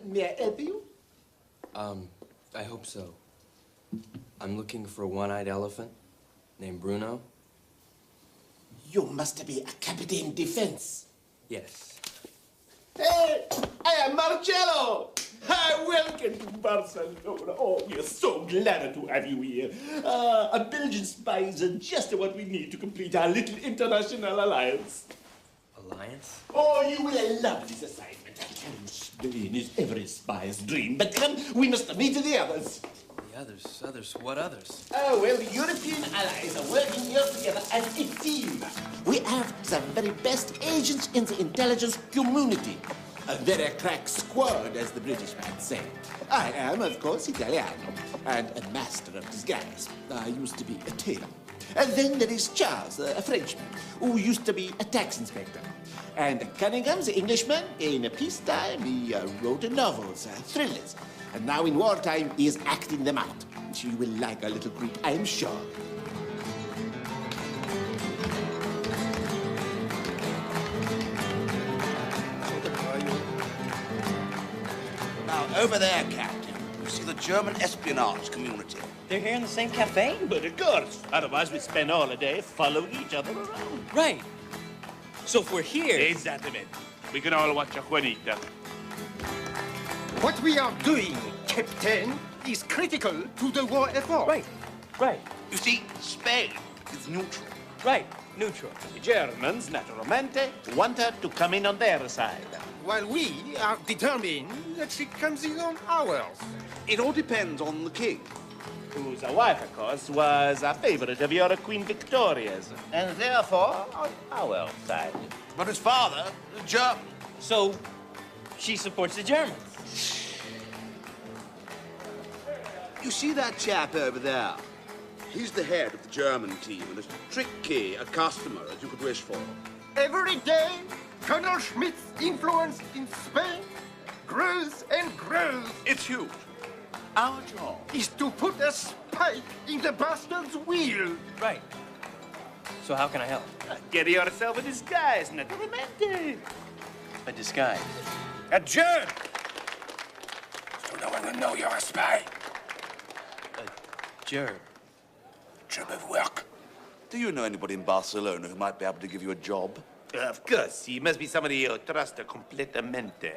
May I help you? I hope so. I'm looking for a one-eyed elephant named Bruno. You must be a Captain Defense. Yes. Hey, I am Marcello. Hi, welcome to Barcelona. Oh, we're so glad to have you here. A Belgian spy is just what we need to complete our little international alliance. Alliance? Oh, you will love this assignment. I tell you, Spain is every spy's dream. But come, we must meet the others. The others? Others? What others? Oh, well, the European allies are working here together as a team. We have the very best agents in the intelligence community. A very crack squad, as the British might say. I am, of course, Italiano, and a master of disguise. I used to be a tailor. And then there is Charles, a Frenchman, who used to be a tax inspector. And Cunningham, the Englishman, in peacetime, he wrote novels, thrillers. And now in wartime, he is acting them out. She will like our little group, I'm sure. Now, over there, Captain, you see the German espionage community. They're here in the same cafe? But of course, otherwise we spend all the day following each other around. Right. So if we're here... Exactly. We can all watch a Juanita. What we are doing, Captain, is critical to the war effort. Right, right, You see, Spain is neutral. right. Neutral. The Germans, naturalmente, want her to come in on their side. While we are determined that she comes in on ours. It all depends on the king. Whose wife, of course, was a favorite of your Queen Victoria's. And therefore, on our side. But his father, German. So, she supports the Germans. You see that chap over there? He's the head of the German team and as tricky a customer as you could wish for. Every day, Colonel Schmidt's influence in Spain grows and grows. It's huge. Our job. Is to put a spike in the bastard's wheel. Right. So how can I help? Get yourself a disguise, naturalmente. A disguise. A German. So no one will know you're a spy. A germ. Job of work. Do you know anybody in Barcelona who might be able to give you a job? Of course, he must be somebody you trust completamente.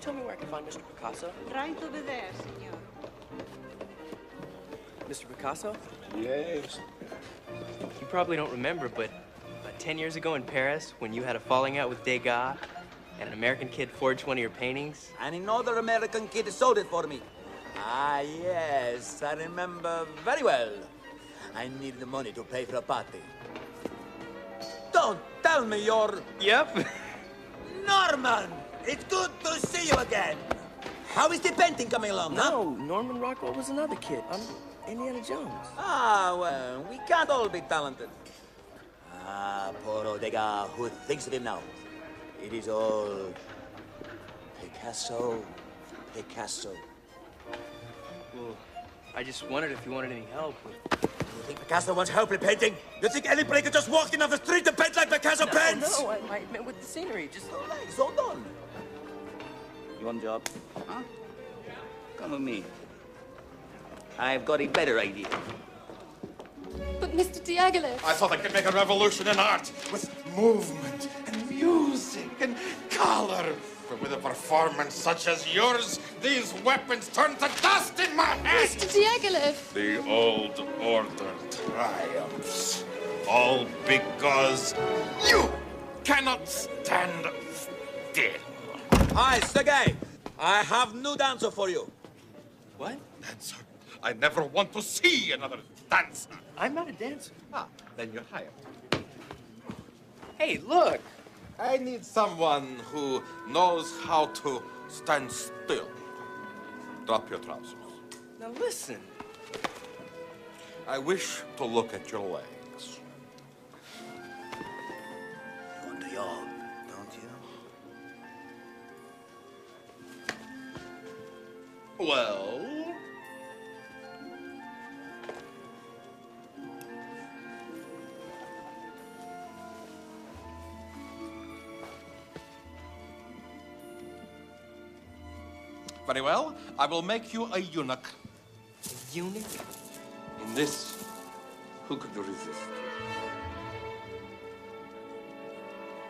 tell me where I can find Mr. Picasso? Right over there, senor. Mr. Picasso? Yes. You probably don't remember, but 10 years ago in Paris, when you had a falling out with Degas, and an American kid forged one of your paintings? And another American kid sold it for me. Ah, yes, I remember very well. I needed the money to pay for a party. Don't tell me you're... Yep. Norman! It's good to see you again. How is the painting coming along, huh? No, Norman Rockwell was another kid. I'm Indiana Jones. Ah, well, we can't all be talented. Ah, poor old Degas, who thinks of him now? It is all Picasso, Picasso. Well, I just wondered if you wanted any help with... Do you think Picasso wants help with painting? You think anybody could just walk in off the street to paint like Picasso paints? No, I meant with the scenery, just... Relax, hold on. You want a job? Huh? Come with me. I've got a better idea. But Mr. Diaghilev... I thought I could make a revolution in art with movement and music and color. But with a performance such as yours, these weapons turn to dust in my hand. Mr. Diaghilev! The old order triumphs. All because you cannot stand still. Hi, Sergei. I have new dancer for you. What? Dancer. I never want to see another dancer. I'm not a dancer. Ah, then you're hired. Hey, look! I need someone who knows how to stand still. Drop your trousers. Now listen. I wish to look at your legs. You want a job, don't you? Well? Very well. I will make you a eunuch. A eunuch? In this, who could resist?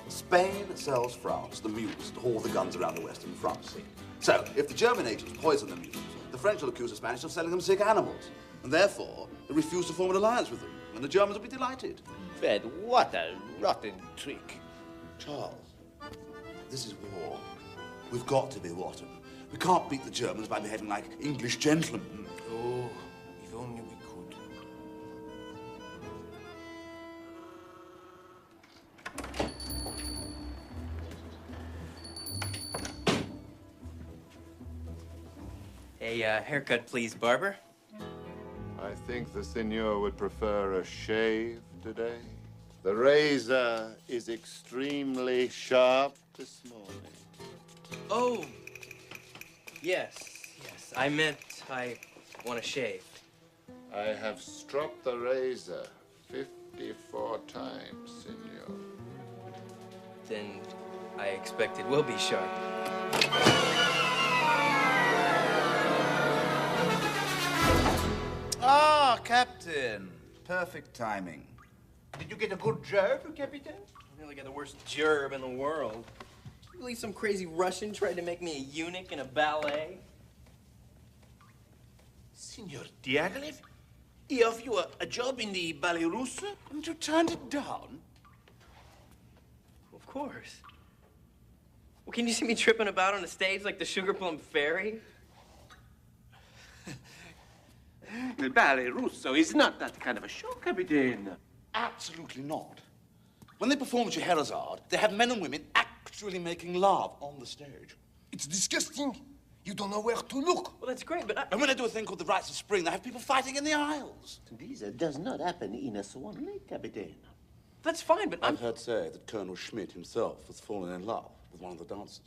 Spain sells France the mules to haul the guns around the western front. So, if the German agents poison the mules, the French will accuse the Spanish of selling them sick animals. And therefore, they refuse to form an alliance with them. And the Germans will be delighted. Fred, what a rotten trick. Charles, this is war. We've got to be rotten. We can't beat the Germans by behaving like English gentlemen. Oh, if only we could. A haircut, please, barber. I think the senor would prefer a shave today. The razor is extremely sharp this morning. Oh, yes. I meant I want to shave. I have stropped the razor 54 times, senor. Then I expect it will be sharp. Ah, Captain. Perfect timing. Did you get a good job, Captain? I nearly got the worst gerb in the world. You believe some crazy Russian tried to make me a eunuch in a ballet? Signor Diaghilev, he offered you a job in the ballet russe, and you turned it down? Of course. Well, can you see me tripping about on a stage like the Sugar Plum Fairy? The ballet russo is not that kind of a show, Captain. Absolutely not. When they perform Scheherazade, they have men and women actually making love on the stage. It's disgusting. You don't know where to look. Well, that's great, but And when they do a thing called the Rites of Spring, they have people fighting in the aisles. This does not happen in a Swan Lake, Captain. that's fine, but I've heard say that Colonel Schmidt himself has fallen in love with one of the dancers.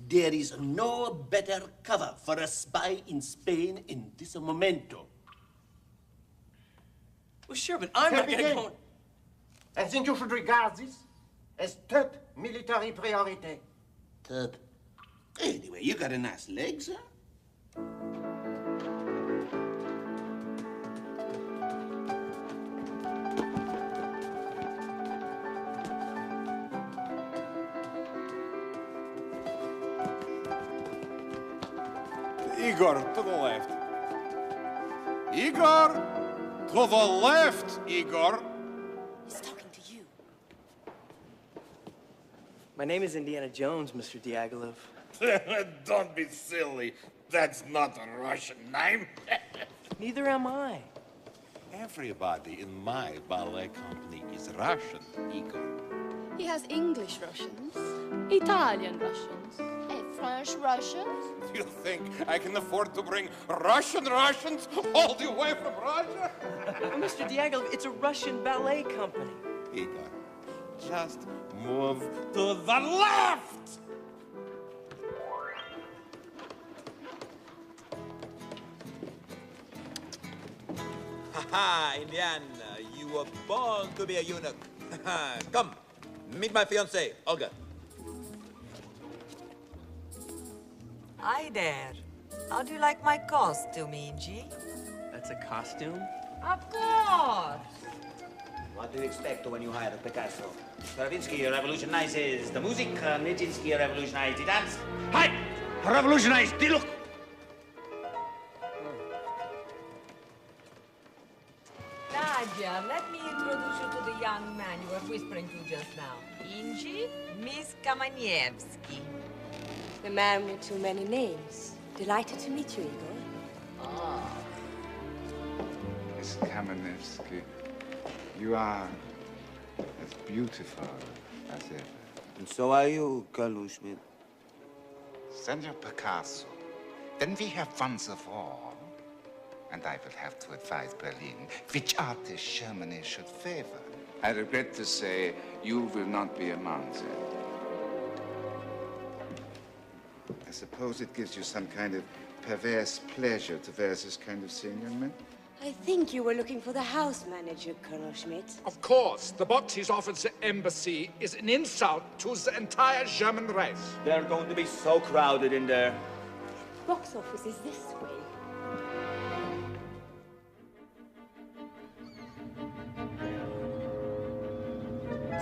There is no better cover for a spy in Spain in this momento. Well, sure, but I'm not gonna go... I think you should regard this as top military priority. Tub. Anyway, you got a nice legs, huh? Igor, to the left. Igor! To the left, Igor! He's talking to you. My name is Indiana Jones, Mr. Diaghilev. Don't be silly. That's not a Russian name. Neither am I. Everybody in my ballet company is Russian, Igor. He has English Russians, Italian Russians, and French Russians. Do you think I can afford to bring Russians all the way from Russia? Mr. Diaghilev, it's a Russian ballet company. Igor, just move to the left! Haha, Indian, you were born to be a eunuch. Come, meet my fiancée, Olga. Hi there. How do you like my costume, Indy? That's a costume? Of course. What do you expect when you hire a Picasso? Stravinsky revolutionizes the music, Nijinsky revolutionized the dance. Hi! Revolutionize the look! Nadia, let me introduce you to the young man you were whispering to just now. Indy, Miss Kamanievsky. The man with too many names. Delighted to meet you, Igor. Miss Kamenevsky, you are as beautiful as ever. And so are you, Colonel Schmidt. Send your Picasso. Then we have once of all. And I will have to advise Berlin which artist Germany should favor. I regret to say you will not be among them. I suppose it gives you some kind of perverse pleasure to wear this kind of thing, young man? I think you were looking for the house manager, Colonel Schmidt. Of course, the box he's offered the embassy is an insult to the entire German race. They're going to be so crowded in there. Box office is this way.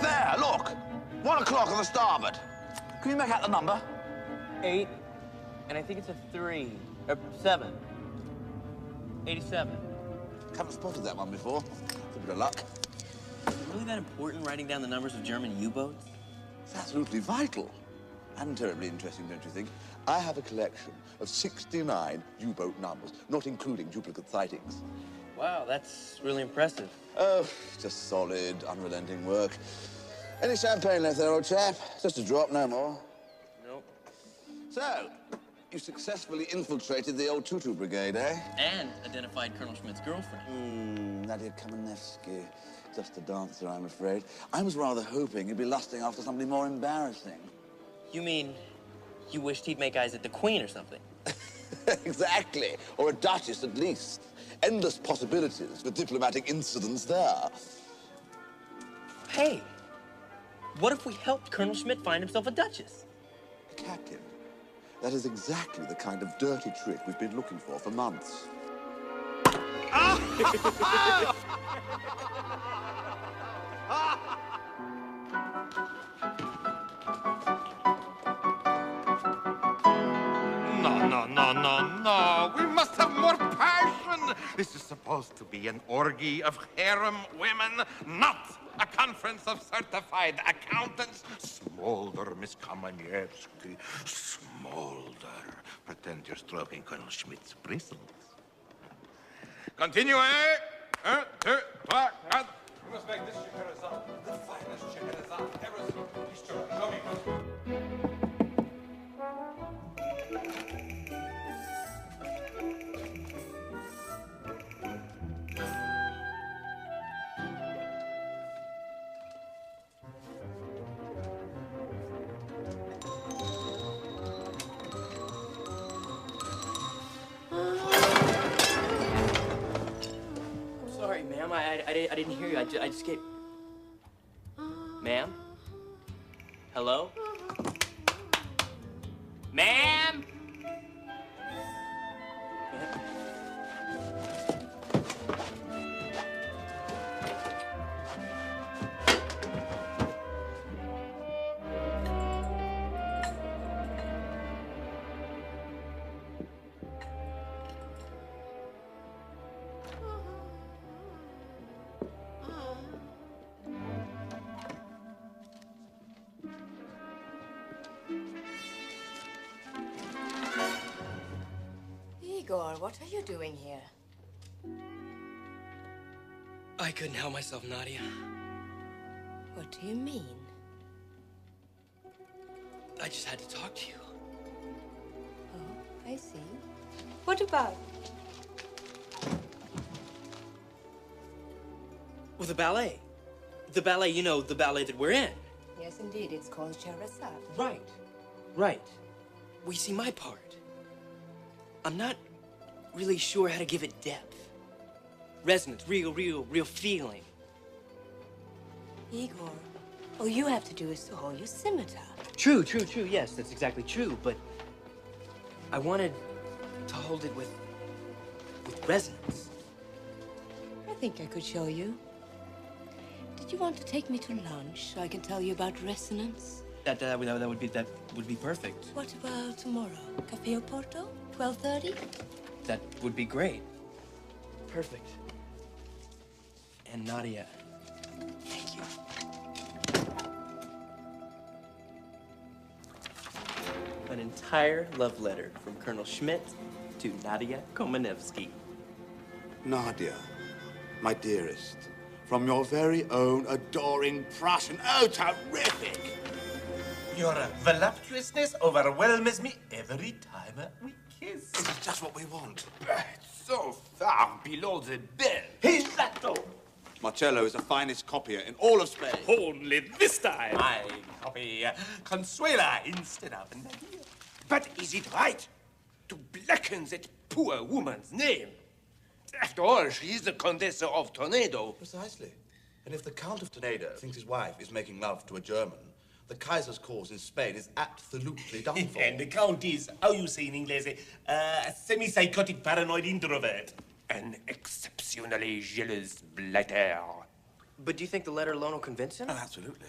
There, look! 1 o'clock on the starboard. Can you make out the number? 8, and I think it's a 3, or 7. 87. Haven't spotted that one before. It's a bit of luck. Is it really that important writing down the numbers of German U-boats? It's absolutely vital. And terribly interesting, don't you think? I have a collection of 69 U-boat numbers, not including duplicate sightings. Wow, that's really impressive. Oh, just solid, unrelenting work. Any champagne left there, old chap? Just a drop, no more. Nope. So, you successfully infiltrated the old Tutu Brigade, eh? And identified Colonel Schmidt's girlfriend. Nadia Kamenevsky. Just a dancer, I'm afraid. I was rather hoping you'd be lusting after somebody more embarrassing. You mean you wished he'd make eyes at the Queen or something? Exactly. Or a duchess, at least. Endless possibilities for diplomatic incidents there. Hey, what if we helped Colonel Schmidt find himself a duchess? Captain, that is exactly the kind of dirty trick we've been looking for months. No. We must have more passion. This is supposed to be an orgy of harem women, not a conference of certified accountants. Smolder, Miss Kamanievsky. Smolder. Pretend you're stroking Colonel Schmidt's bristles. Continue, eh? 1, 2, 3, 4. We must make this Scheherazade the finest Scheherazade ever seen. Please, show me. Sorry, ma'am. I didn't hear you. I just gave... Ma'am? Hello? Ma'am? Igor, what are you doing here? I couldn't help myself, Nadia. What do you mean? I just had to talk to you. Oh, I see. What about? Well, the ballet. The ballet, you know, the ballet that we're in. Yes, indeed. It's called Sherazade. Right. Right. We see my part. I'm not really sure how to give it depth. Resonance, real feeling. Igor, all you have to do is to hold your scimitar. True. Yes, that's exactly true. But I wanted to hold it with resonance. I think I could show you. Did you want to take me to lunch so I can tell you about resonance? That would be perfect. What about tomorrow? Café Oporto, 12:30? That would be great. Perfect. And Nadia, thank you. An entire love letter from Colonel Schmidt to Nadia Komanevsky. Nadia, my dearest, from your very own adoring Prussian. Oh, terrific! Your voluptuousness overwhelms me every time we kiss. It's just what we want. So far below the belt. His Lato. Marcello is the finest copier in all of Spain. Only this time. I copy Consuela instead of Nadia. But is it right to blacken that poor woman's name? After all, she is the Condessa of Toledo. Precisely. And if the Count of Toledo thinks his wife is making love to a German, the Kaiser's cause in Spain is absolutely done for. And the Count is, how you say in English, a semi-psychotic paranoid introvert. An exceptionally jealous blighter. But do you think the letter alone will convince him? Oh, absolutely.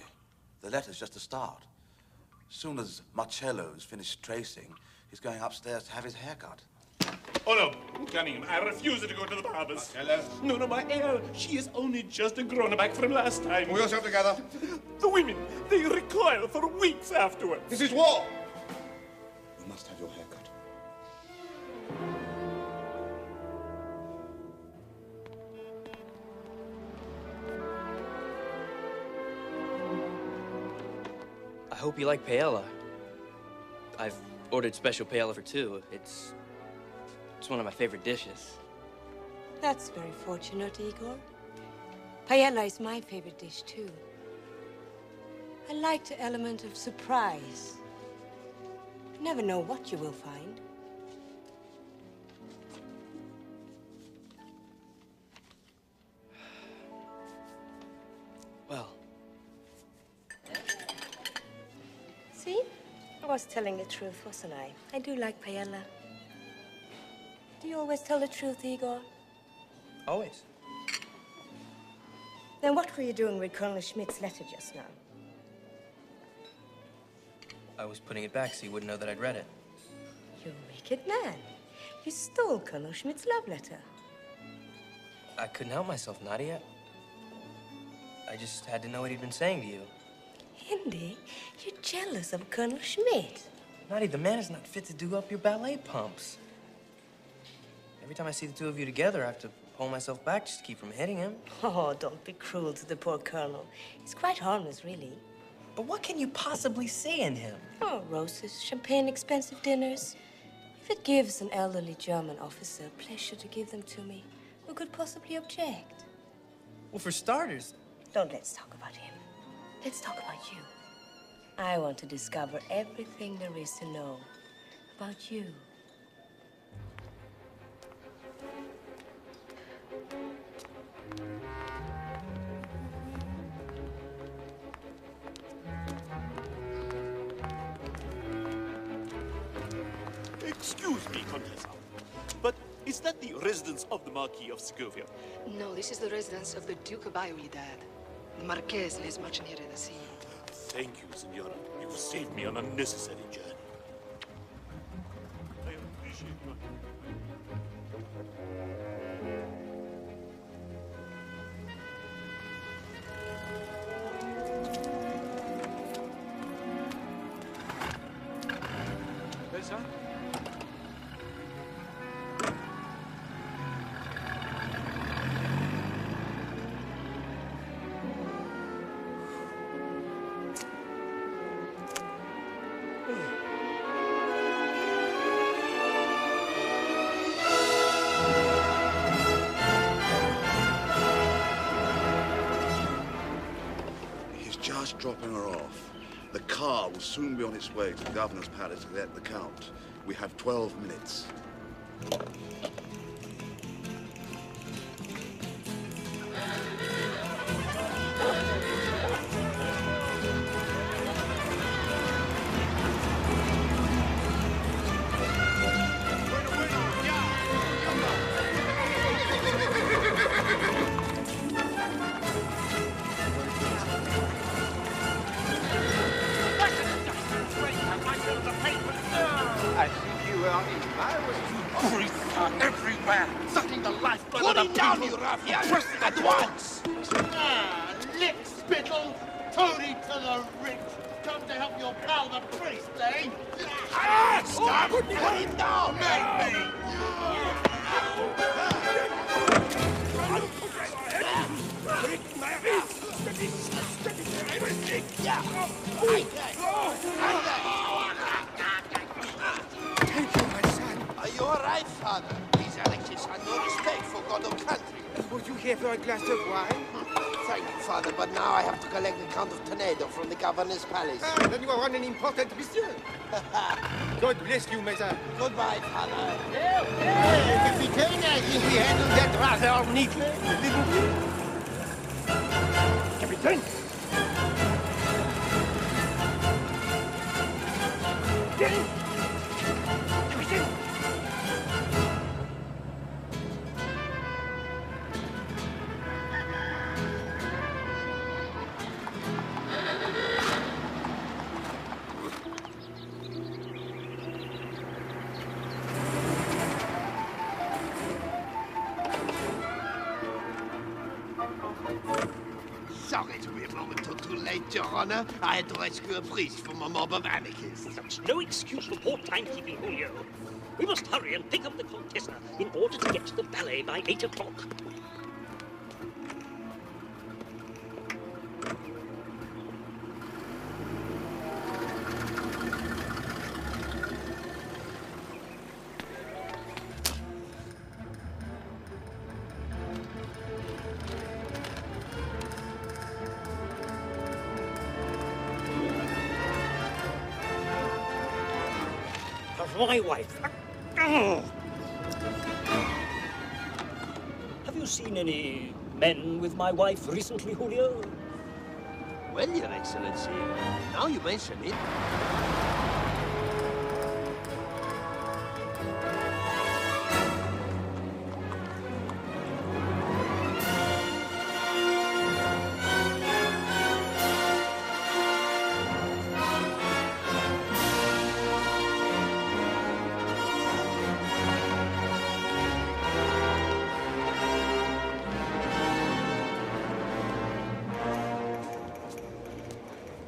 The letter's just a start. As soon as Marcello's finished tracing, he's going upstairs to have his hair cut. Oh, no, Cunningham, I refuse to go to the barber's. Marcello? No, my heir. She is only just grown back from last time. Pull yourself together. The women, they recoil for weeks afterwards. This is war! You must have your hair cut. I hope you like paella. I've ordered special paella for two. It's one of my favorite dishes. That's very fortunate, Igor. Paella is my favorite dish, too. I like the element of surprise. You never know what you will find. Well. See? I was telling the truth, wasn't I? I do like paella. Do you always tell the truth, Igor? Always. Then what were you doing with Colonel Schmidt's letter just now? I was putting it back so you wouldn't know that I'd read it. You wicked man. You stole Colonel Schmidt's love letter. I couldn't help myself, Nadia. I just had to know what he'd been saying to you. Indy, you're jealous of Colonel Schmidt. Nadia, the man is not fit to do up your ballet pumps. Every time I see the two of you together, I have to pull myself back just to keep from hitting him. Oh, don't be cruel to the poor colonel. He's quite harmless, really. But what can you possibly see in him? Oh, roses, champagne, expensive dinners. If it gives an elderly German officer pleasure to give them to me, who could possibly object? Well, for starters... Let's talk about him. Let's talk about you. I want to discover everything there is to know about you. Excuse me, Contessa, but is that the residence of the Marquis of Segovia? No, this is the residence of the Duke of Dad. The Marquess lives much nearer the sea. Thank you, Senora. You've saved me an unnecessary journey. I appreciate your... Besser? just dropping her off. The car will soon be on its way to the governor's palace to collect the count. We have 12 minutes. I think you are in virus. Priests are everywhere, sucking the lifeblood of the down, people. you ruffian! Press At once! Lick spittle, Tony to the rich. Come to help your pal, the priest, eh? Stop! Put him down! Thank you, my son. Are you all right, father? These anarchists have no respect for God or country. Would you here for a glass of wine? Thank you, father, but now I have to collect the Count of Toledo from the governor's palace. Then you are on an important mission. God bless you, my son. Goodbye, father. Captain, I think we handled that rather neatly, didn't we? Captain! Sorry to be a moment or two late, Your Honor. I had to rescue a priest from a mob of anarchists. That's no excuse for poor timekeeping, Julio. We must hurry and pick up the Contessa in order to get to the ballet by 8 o'clock. My wife. Have you seen any men with my wife recently, Julio? Well, Your Excellency, now you mention it.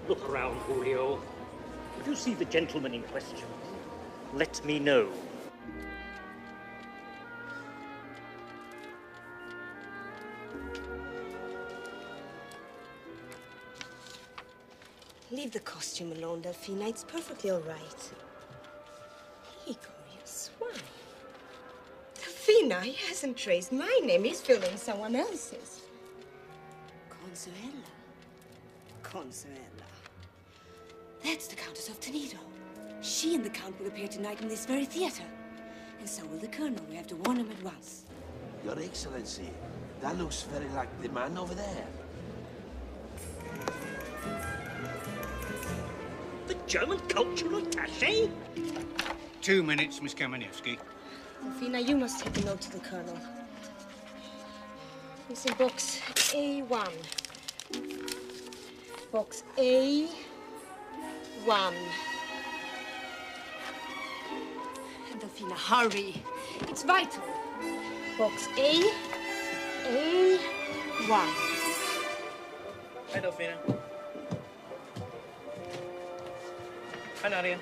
Look around, Julio. If you see the gentleman in question, let me know. Leave the costume alone, Delphina. It's perfectly all right. Igor, you swine. Delphina, he hasn't traced my name. He's filling someone else's. Consuela. Consuela. That's the Countess of Toledo. She and the Count will appear tonight in this very theater. And so will the Colonel. We have to warn him at once. Your Excellency, that looks very like the man over there. The German cultural attaché? 2 minutes, Miss Kamenevsky. Delphina, you must take a note to the Colonel. It's in box A1. Box A1. And Delphina, hurry. It's vital. Box A1. Hi, Delphina. Hi, Nadia.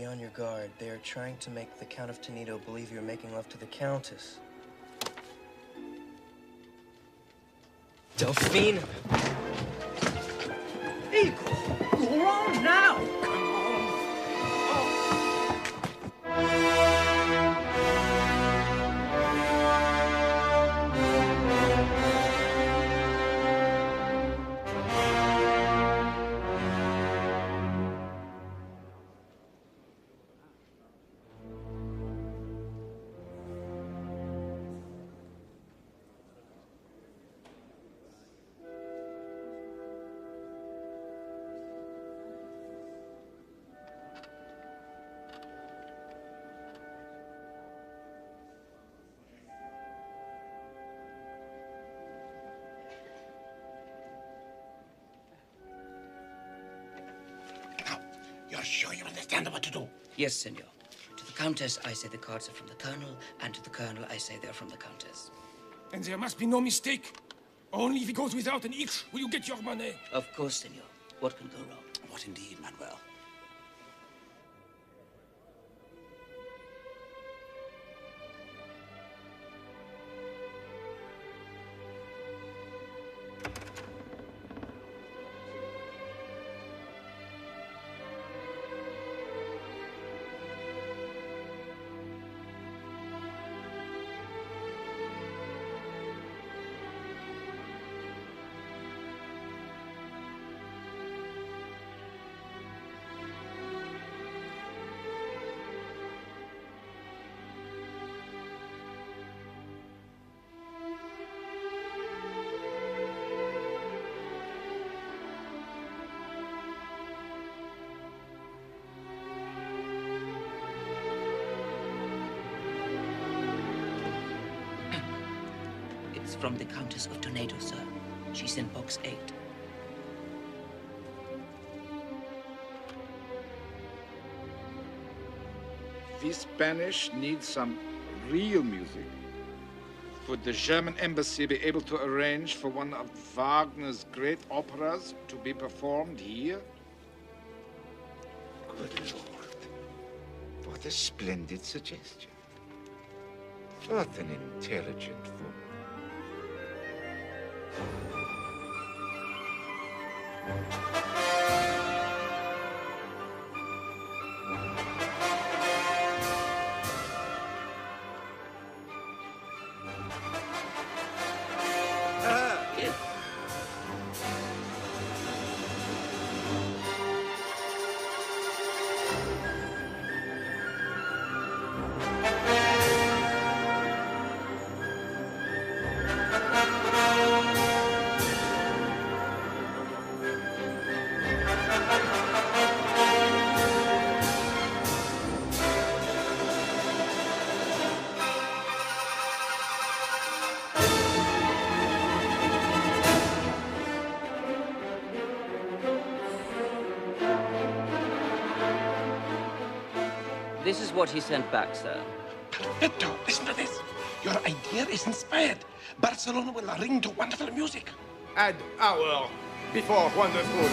be on your guard. They are trying to make the Count of Toledo believe you're making love to the Countess. Delphine! Eagle, you're on now! Come on! You're sure you understand what to do? Yes, senor. To the Countess, I say the cards are from the Colonel, and to the Colonel, I say they're from the Countess. And there must be no mistake. Only if he goes without an itch will you get your money. Of course, senor. What can go wrong? What indeed, Manuel? It's from the Countess of Toledo, sir. She's in box 8. We Spanish need some real music. Would the German embassy be able to arrange for one of Wagner's great operas to be performed here? Good Lord. What a splendid suggestion. What an intelligent woman. This is what he sent back, sir. Perfecto. Listen to this. Your idea is inspired. Barcelona will ring to wonderful music. Add hour before wonderful.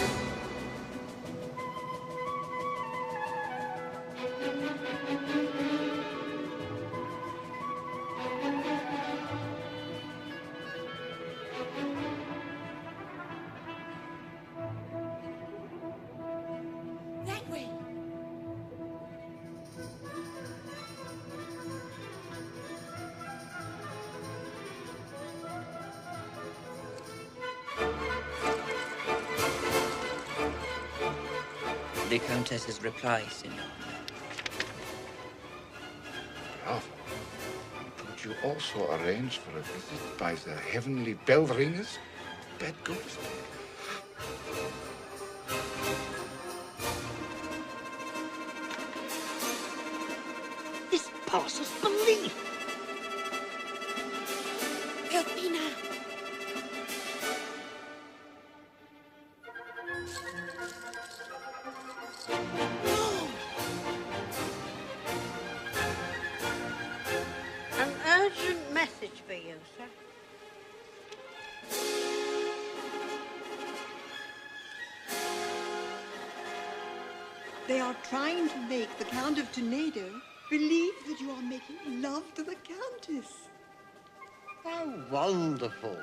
That way. The Countess's reply, senor. Bravo. Could you also arrange for a visit by the heavenly bell ringers? Bad ghost. This passes belief. Delphina. An urgent message for you, sir. They are trying to make the Count of Tornado believe that you are making love to the Countess. How wonderful.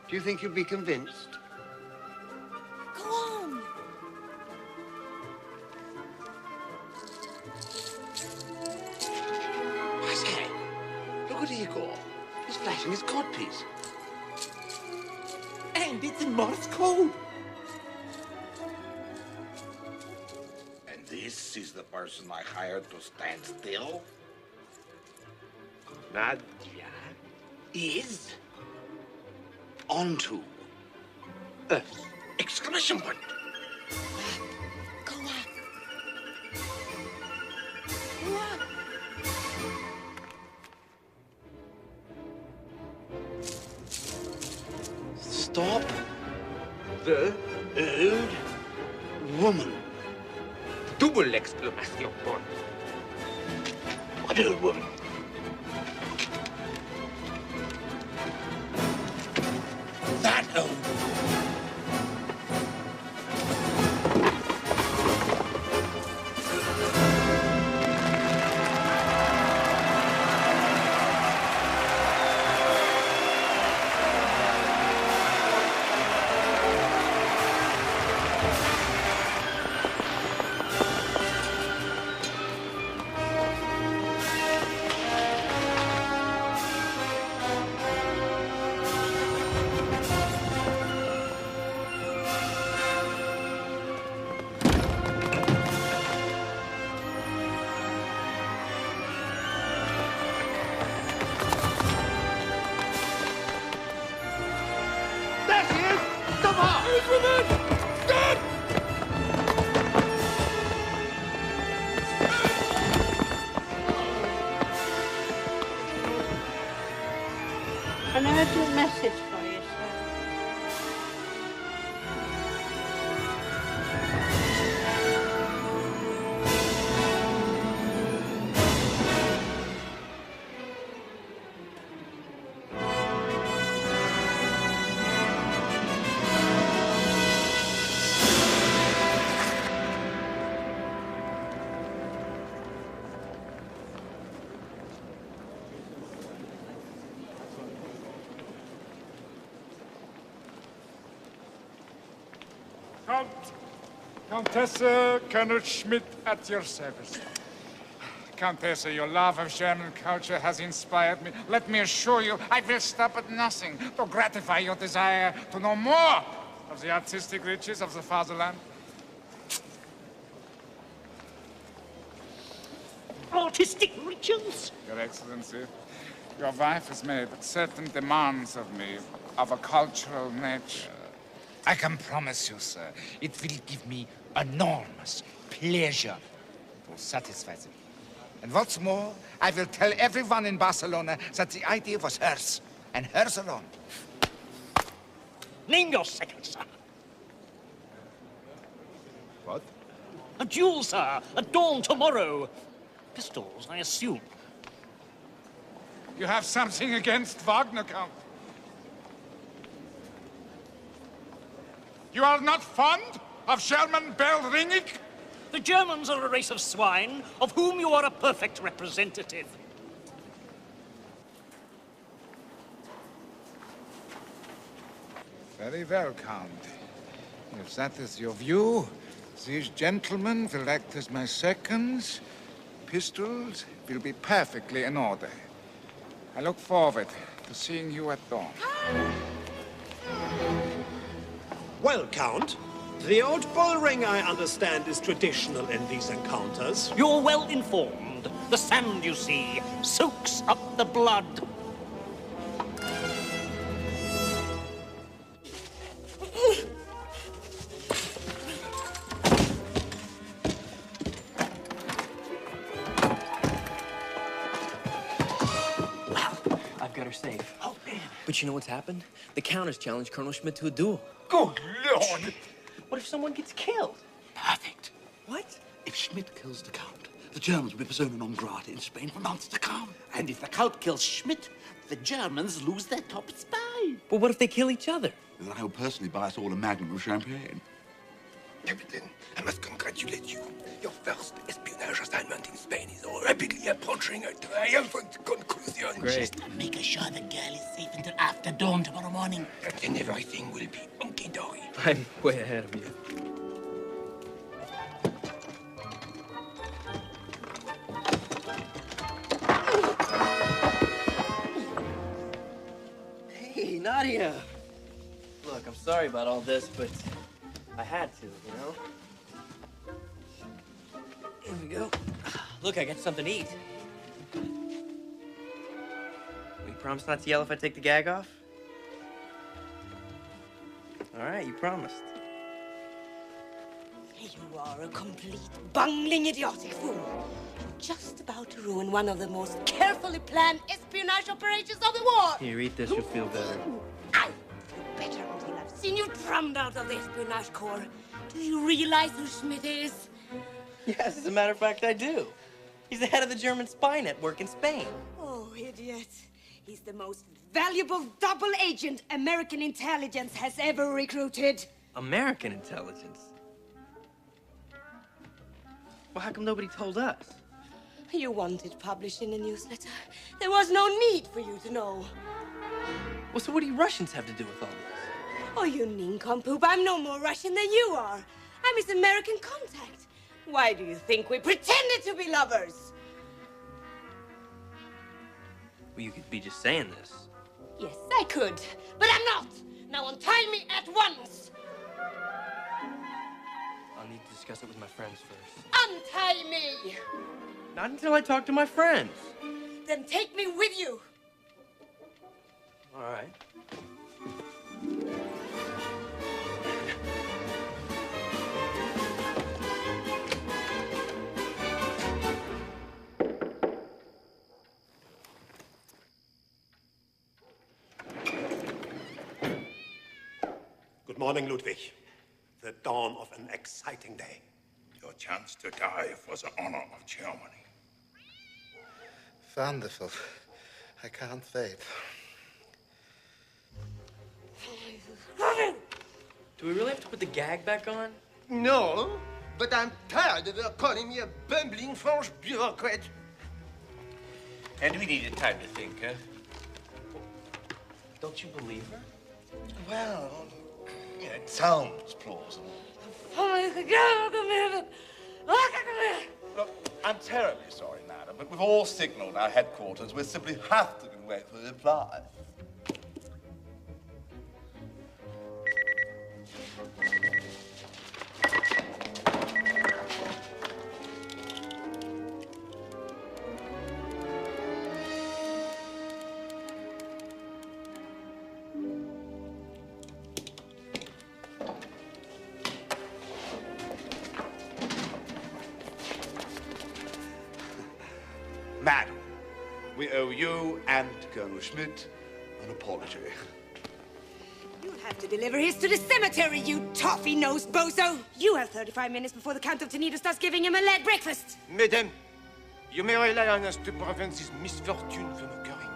Do you think you'll be convinced? Go on. I say, look at Igor. He's flashing his codpiece. And it's in Morse code. And this is the person I hired to stand still? Nadia is Onto Earth. exclamation point. Go up. Go up. Stop the old woman. Double exclamation point. What old woman? That old There she is! Stop her! An urgent message for you, sir. Countess Colonel Schmidt at your service. Countess, your love of German culture has inspired me. Let me assure you, I will stop at nothing to gratify your desire to know more of the artistic riches of the fatherland. Artistic riches? Your Excellency, your wife has made certain demands of me of a cultural nature. I can promise you, sir, it will give me enormous pleasure to satisfy them. And what's more, I will tell everyone in Barcelona that the idea was hers, and hers alone. Name your second, sir. What? A duel, sir. At dawn tomorrow. Pistols, I assume. You have something against Wagner, Count? You are not fond of German bell ringing? The Germans are a race of swine, of whom you are a perfect representative. Very well, Count. If that is your view, these gentlemen will act as my seconds. Pistols will be perfectly in order. I look forward to seeing you at dawn. Well, Count, the old bull ring, I understand, is traditional in these encounters. You're well informed. The sand, you see, soaks up the blood. I've got her safe. Oh, man. But you know what's happened? The Count has challenged Colonel Schmidt to a duel. Good Lord! What if someone gets killed? Perfect. What? If Schmidt kills the Count, the Germans will be persona non grata in Spain for months to come. And if the Count kills Schmidt, the Germans lose their top spy. But what if they kill each other? And then I will personally buy us all a magnum of champagne. Captain, I must congratulate you. Your first espionage assignment in Spain is rapidly approaching a triumphant conclusion. Great. Just make sure the girl is safe until after dawn tomorrow morning. And then everything will be hunky-dory. I'm way ahead of you. Hey, Nadia. Look, I'm sorry about all this, but I had to, you know? Here we go. Look, I got something to eat. Will you promise not to yell if I take the gag off? All right, you promised. You are a complete, bungling, idiotic fool. You're just about to ruin one of the most carefully planned espionage operations of the war. Here, eat this, you'll feel better. Ow! You better until I've seen you drummed out of the espionage corps. Do you realize who Schmidt is? Yes, as a matter of fact, I do. He's the head of the German spy network in Spain. Oh, idiot. He's the most valuable double agent American intelligence has ever recruited. American intelligence? Well, how come nobody told us? You wanted published in a newsletter. There was no need for you to know. Well, so what do you Russians have to do with all this? Oh, you nincompoop. I'm no more Russian than you are. I'm his American contact. Why do you think we pretended to be lovers? Well, you could be just saying this. Yes, I could, but I'm not. Now untie me at once. I'll need to discuss it with my friends first. Untie me. Not until I talk to my friends. Then take me with you. All right. Good morning, Ludwig. The dawn of an exciting day. Your chance to die for the honor of Germany. Wonderful. I can't wait. Do we really have to put the gag back on? No, but I'm tired of her calling me a bumbling French bureaucrat. And we needed time to think, huh? Don't you believe her? Well, yeah, it sounds plausible. Look, I'm terribly sorry, madam, but we've all signaled our headquarters. We simply have to wait for the reply. Madam, we owe you and Colonel Schmidt an apology. You'll have to deliver his to the cemetery, you toffee-nosed bozo. You have 35 minutes before the Count of Toledo starts giving him a late breakfast. Mesdames, you may rely on us to prevent this misfortune from occurring.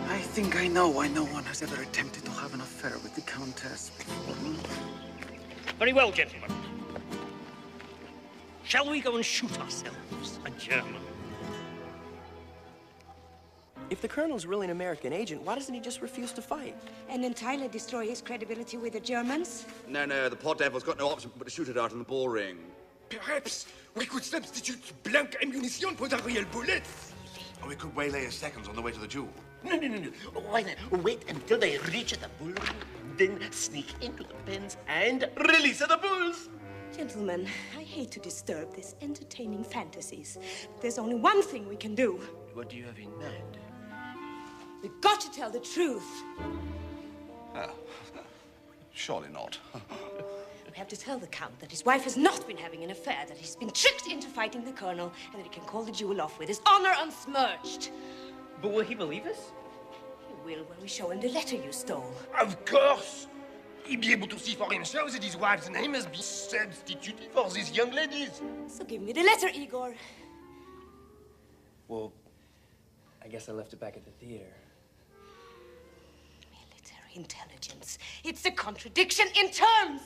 I think I know why no one has ever attempted to have an affair with the Countess. Very well, gentlemen. Shall we go and shoot ourselves a German? If the Colonel's really an American agent, why doesn't he just refuse to fight? And entirely destroy his credibility with the Germans? No, the poor devil's got no option but to shoot it out in the ball ring. Perhaps we could substitute blank ammunition for the real bullets. Or we could waylay his seconds on the way to the duel. No. Why not wait until they reach the bull ring, then sneak into the pens and release the bulls? Gentlemen, I hate to disturb these entertaining fantasies, but there's only one thing we can do. What do you have in mind? We've got to tell the truth. Oh, surely not. We have to tell the Count that his wife has not been having an affair, that he's been tricked into fighting the Colonel, and that he can call the duel off with his honor unsmirched. But will he believe us? He will when we show him the letter you stole. Of course! He'll be able to see for himself that his wife's name has been substituted for these young ladies. So give me the letter, Igor. Well, I guess I left it back at the theater. intelligence. It's a contradiction in terms.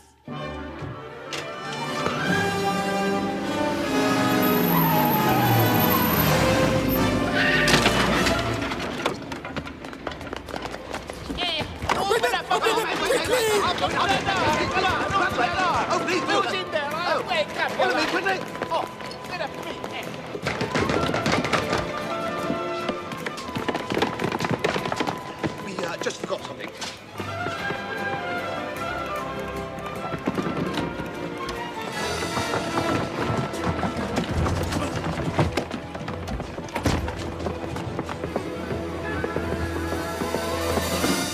We just forgot something.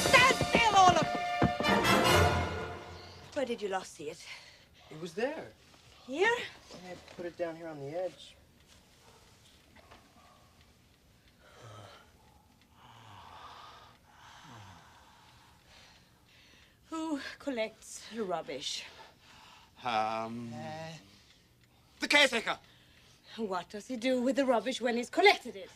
Stand still, all of you! Where did you last see it? It was there. Here? I put it down here on the edge. Who collects rubbish? The caretaker. What does he do with the rubbish when he's collected it?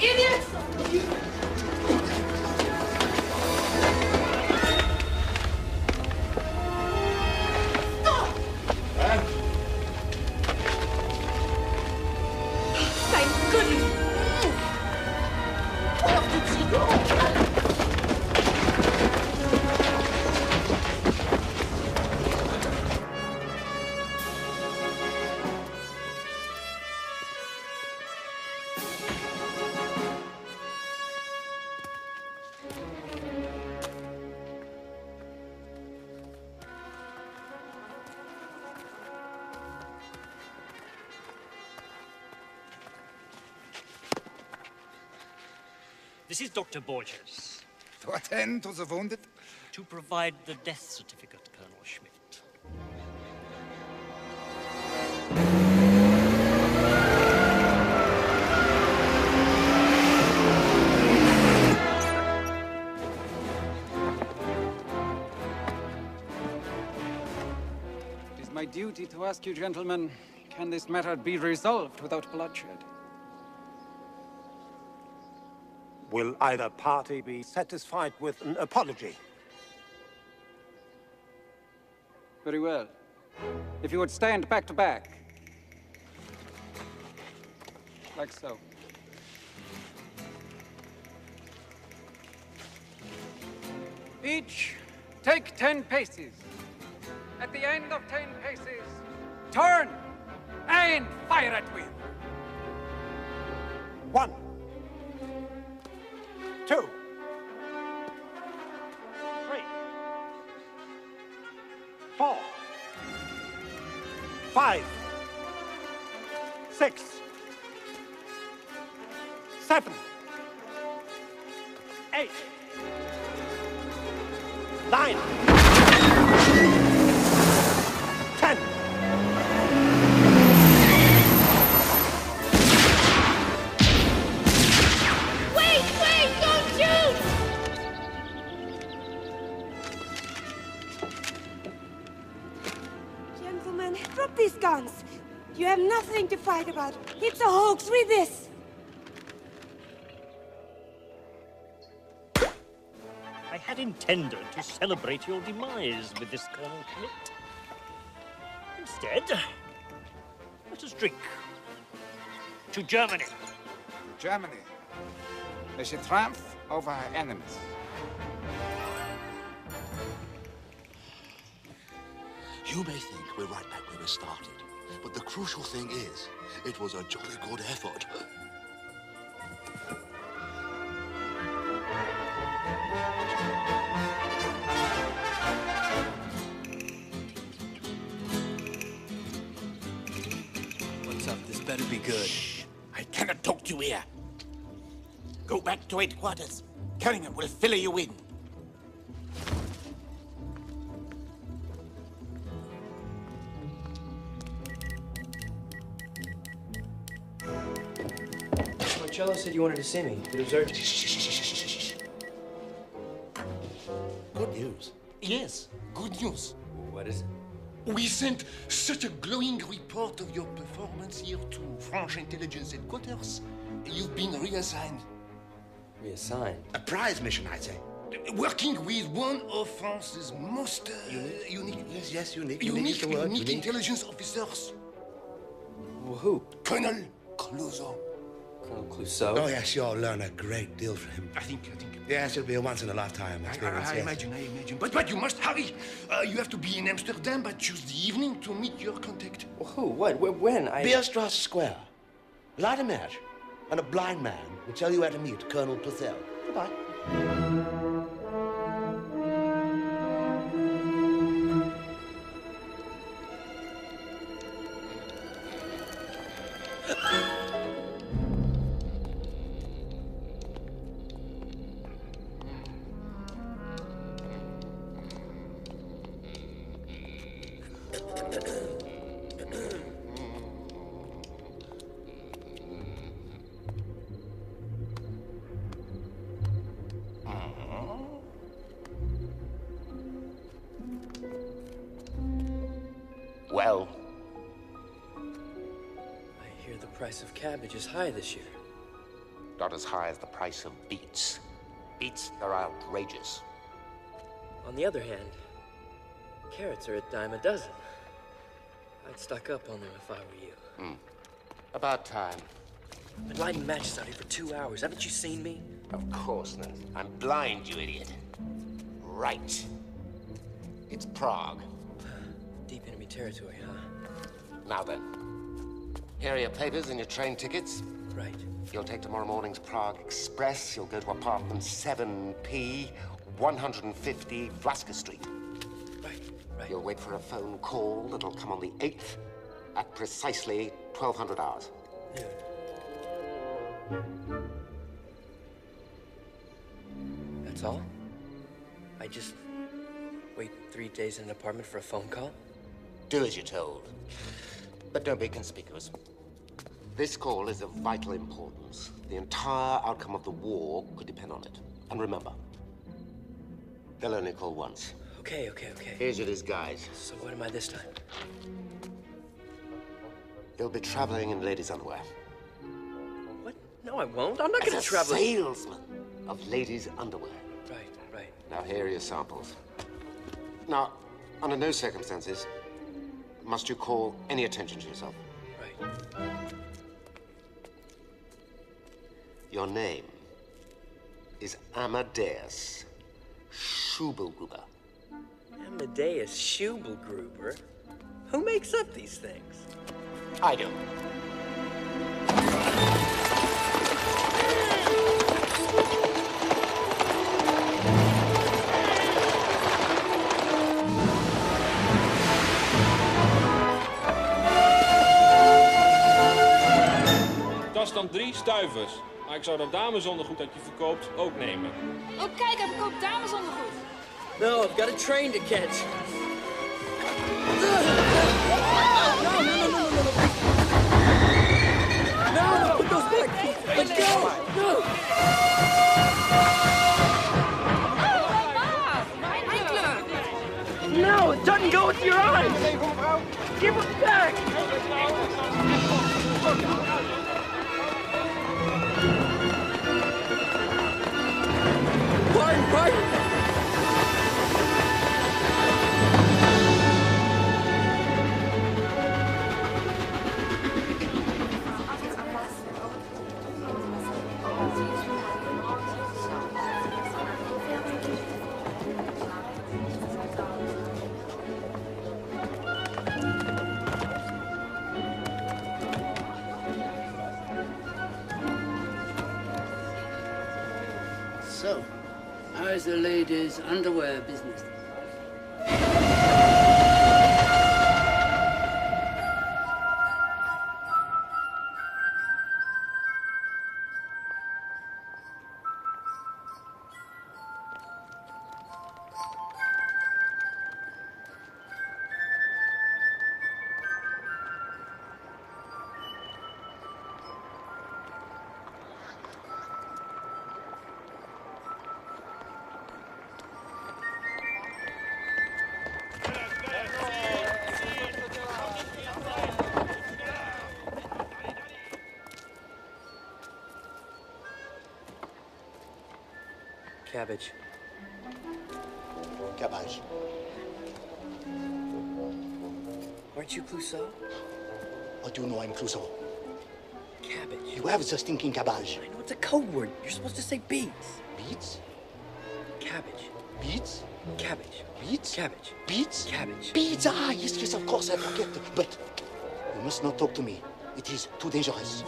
Idiots! Stop! Thank goodness! Where did she go? This is Dr. Borges. To attend to the wounded? To provide the death certificate, Colonel Schmidt. It is my duty to ask you, gentlemen, can this matter be resolved without bloodshed? Will either party be satisfied with an apology? Very well. If you would stand back to back. Like so. Each take 10 paces. At the end of 10 paces, turn and fire at will. 1, 2, 3, 4, 5, 6, 7, 8, 9, 10. Wait, don't shoot! Gentlemen, drop these guns. You have nothing to fight about. It's a hoax. Read this. I had intended to celebrate your demise with this, Colonel Schmidt. Instead, let us drink. To Germany. Germany. May she triumph over her enemies. You may think we're right back where we started, but the crucial thing is, it was a jolly good effort. What's up? This better be good. Shh. I cannot talk to you here. Go back to headquarters. Cunningham will fill you in. Marcello said you wanted to see me. Did it observe? Good news. Yes, good news. What is it? We sent such a glowing report of your performance here to French intelligence headquarters. You've been reassigned. Reassigned? A prize mission, I'd say. Working with one of France's most unique. Yes, unique. Unique intelligence officers. Well, who? Colonel Clouseau. Colonel Clouseau? Oh, yes, you'll learn a great deal from him. I think. Yes, it'll be a once-in-a-lifetime experience. I imagine. But you must hurry. You have to be in Amsterdam by Tuesday evening to meet your contact. Well, who? What? When? Beerstrasse Square. Light a match, and a blind man will tell you where to meet Colonel Clouseau. Goodbye. Well, I hear the price of cabbage is high this year. not as high as the price of beets. Beets are outrageous. On the other hand, carrots are a dime a dozen. I'd stock up on them if I were you. About time. I've been lighting matches out here for 2 hours. Haven't you seen me? Of course not. I'm blind, you idiot. Right. It's Prague. Deep enemy territory, huh? Now then. Here are your papers and your train tickets. Right. You'll take tomorrow morning's Prague Express. You'll go to apartment 7P, 150 Vlaska Street. Right. You'll wait for a phone call that'll come on the 8th at precisely 1200 hours. That's all? I just wait 3 days in an apartment for a phone call? Do as you're told. But don't be conspicuous. This call is of vital importance. The entire outcome of the war could depend on it. And remember, they'll only call once. Okay. Here's your disguise. So what am I this time? You'll be traveling in ladies' underwear. What? No, I won't. I'm not going to travel. As a salesman of ladies' underwear. Right. Now, here are your samples. Now, under no circumstances must you call any attention to yourself. Right. Your name is Amadeus Schubelgruber. Amadeus Schubelgruber? Who makes up these things? I do. Dat is dan 3 stuivers. Maar ik zou dat damesondergoed dat je verkoopt ook nemen. Oh, kijk, hij verkoopt damesondergoed. No, I've got a train to catch. No, put those back. Let's go. No. No, it doesn't go with your eyes. Give them back. Pardon. So, how's the ladies' underwear business? Cabbage. Cabbage. Aren't you Clouseau? How do you know I'm Clouseau? Cabbage. You have the stinking cabbage. I know it's a code word. You're supposed to say beets. Beets? Cabbage. Beets? Cabbage. Beets? Cabbage. Beets? Cabbage. Beets! Ah, yes, yes, of course, I forget. But you must not talk to me. It is too dangerous.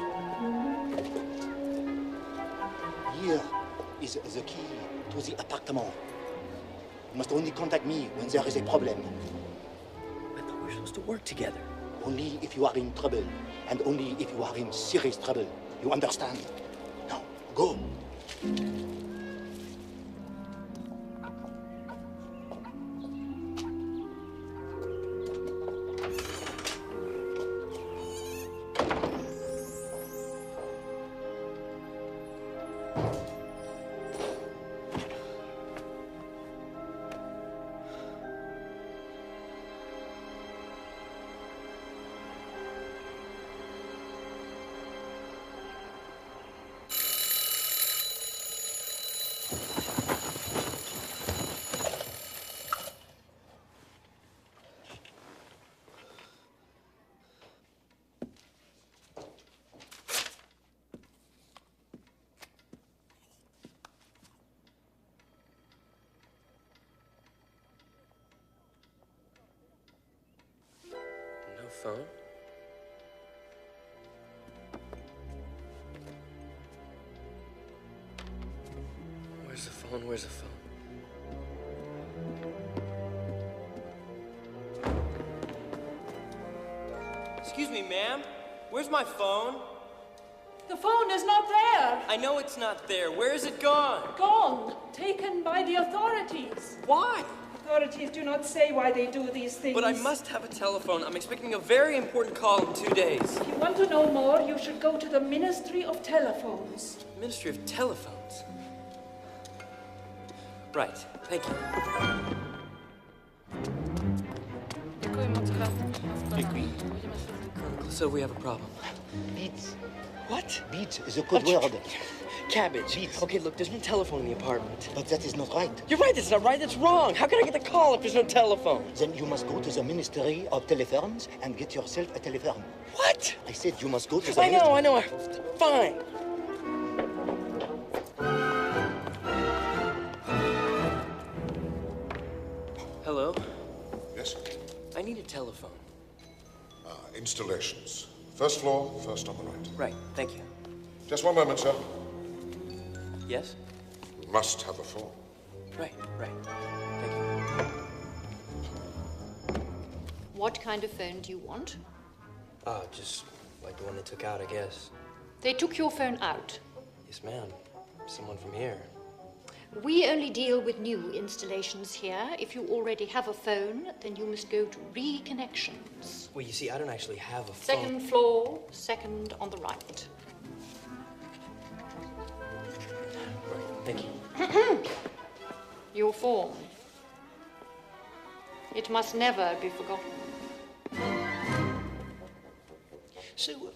Here is the key to the apartment. You must only contact me when there is a problem. I thought we were supposed to work together. Only if you are in trouble, and only if you are in serious trouble. You understand? Now, go. Phone? Where's the phone? Where's the phone? Excuse me, ma'am. Where's my phone? The phone is not there. I know it's not there. Where is it gone? Gone. Taken by the authorities. Why? Authorities do not say why they do these things. But I must have a telephone. I'm expecting a very important call in 2 days. If you want to know more, you should go to the Ministry of Telephones. Ministry of Telephones? Right. Thank you. So we have a problem. Beets. What? Beets is a code word. Cabbage. Beets. Okay, look, there's no telephone in the apartment. But that is not right. You're right, that's not right, that's wrong. How can I get the call if there's no telephone? Then you must go to the Ministry of Telephones and get yourself a telephone. What? I said you must go to the I know. Fine. Hello? Yes? I need a telephone. Installations. First floor, first on the right. Right, thank you. Just one moment, sir. Yes? We must have a phone. Right. Thank you. What kind of phone do you want? Just like the one they took out, I guess. They took your phone out. Yes, ma'am. Someone from here. We only deal with new installations here. If you already have a phone, then you must go to reconnections. Well, you see, I don't actually have a phone. Second floor, second on the right. Right, thank you. Your form. It must never be forgotten. So,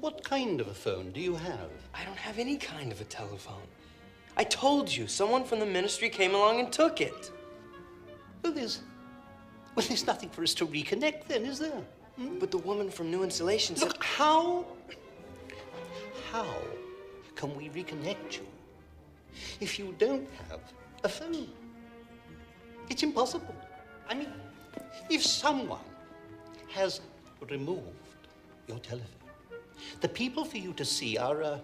what kind of a phone do you have? I don't have any kind of a telephone. I told you, someone from the ministry came along and took it. Well, there's nothing for us to reconnect then, is there? Hmm? But the woman from New Installation said... Look, how can we reconnect you if you don't have a phone? It's impossible. I mean, if someone has removed your telephone, the people for you to see are,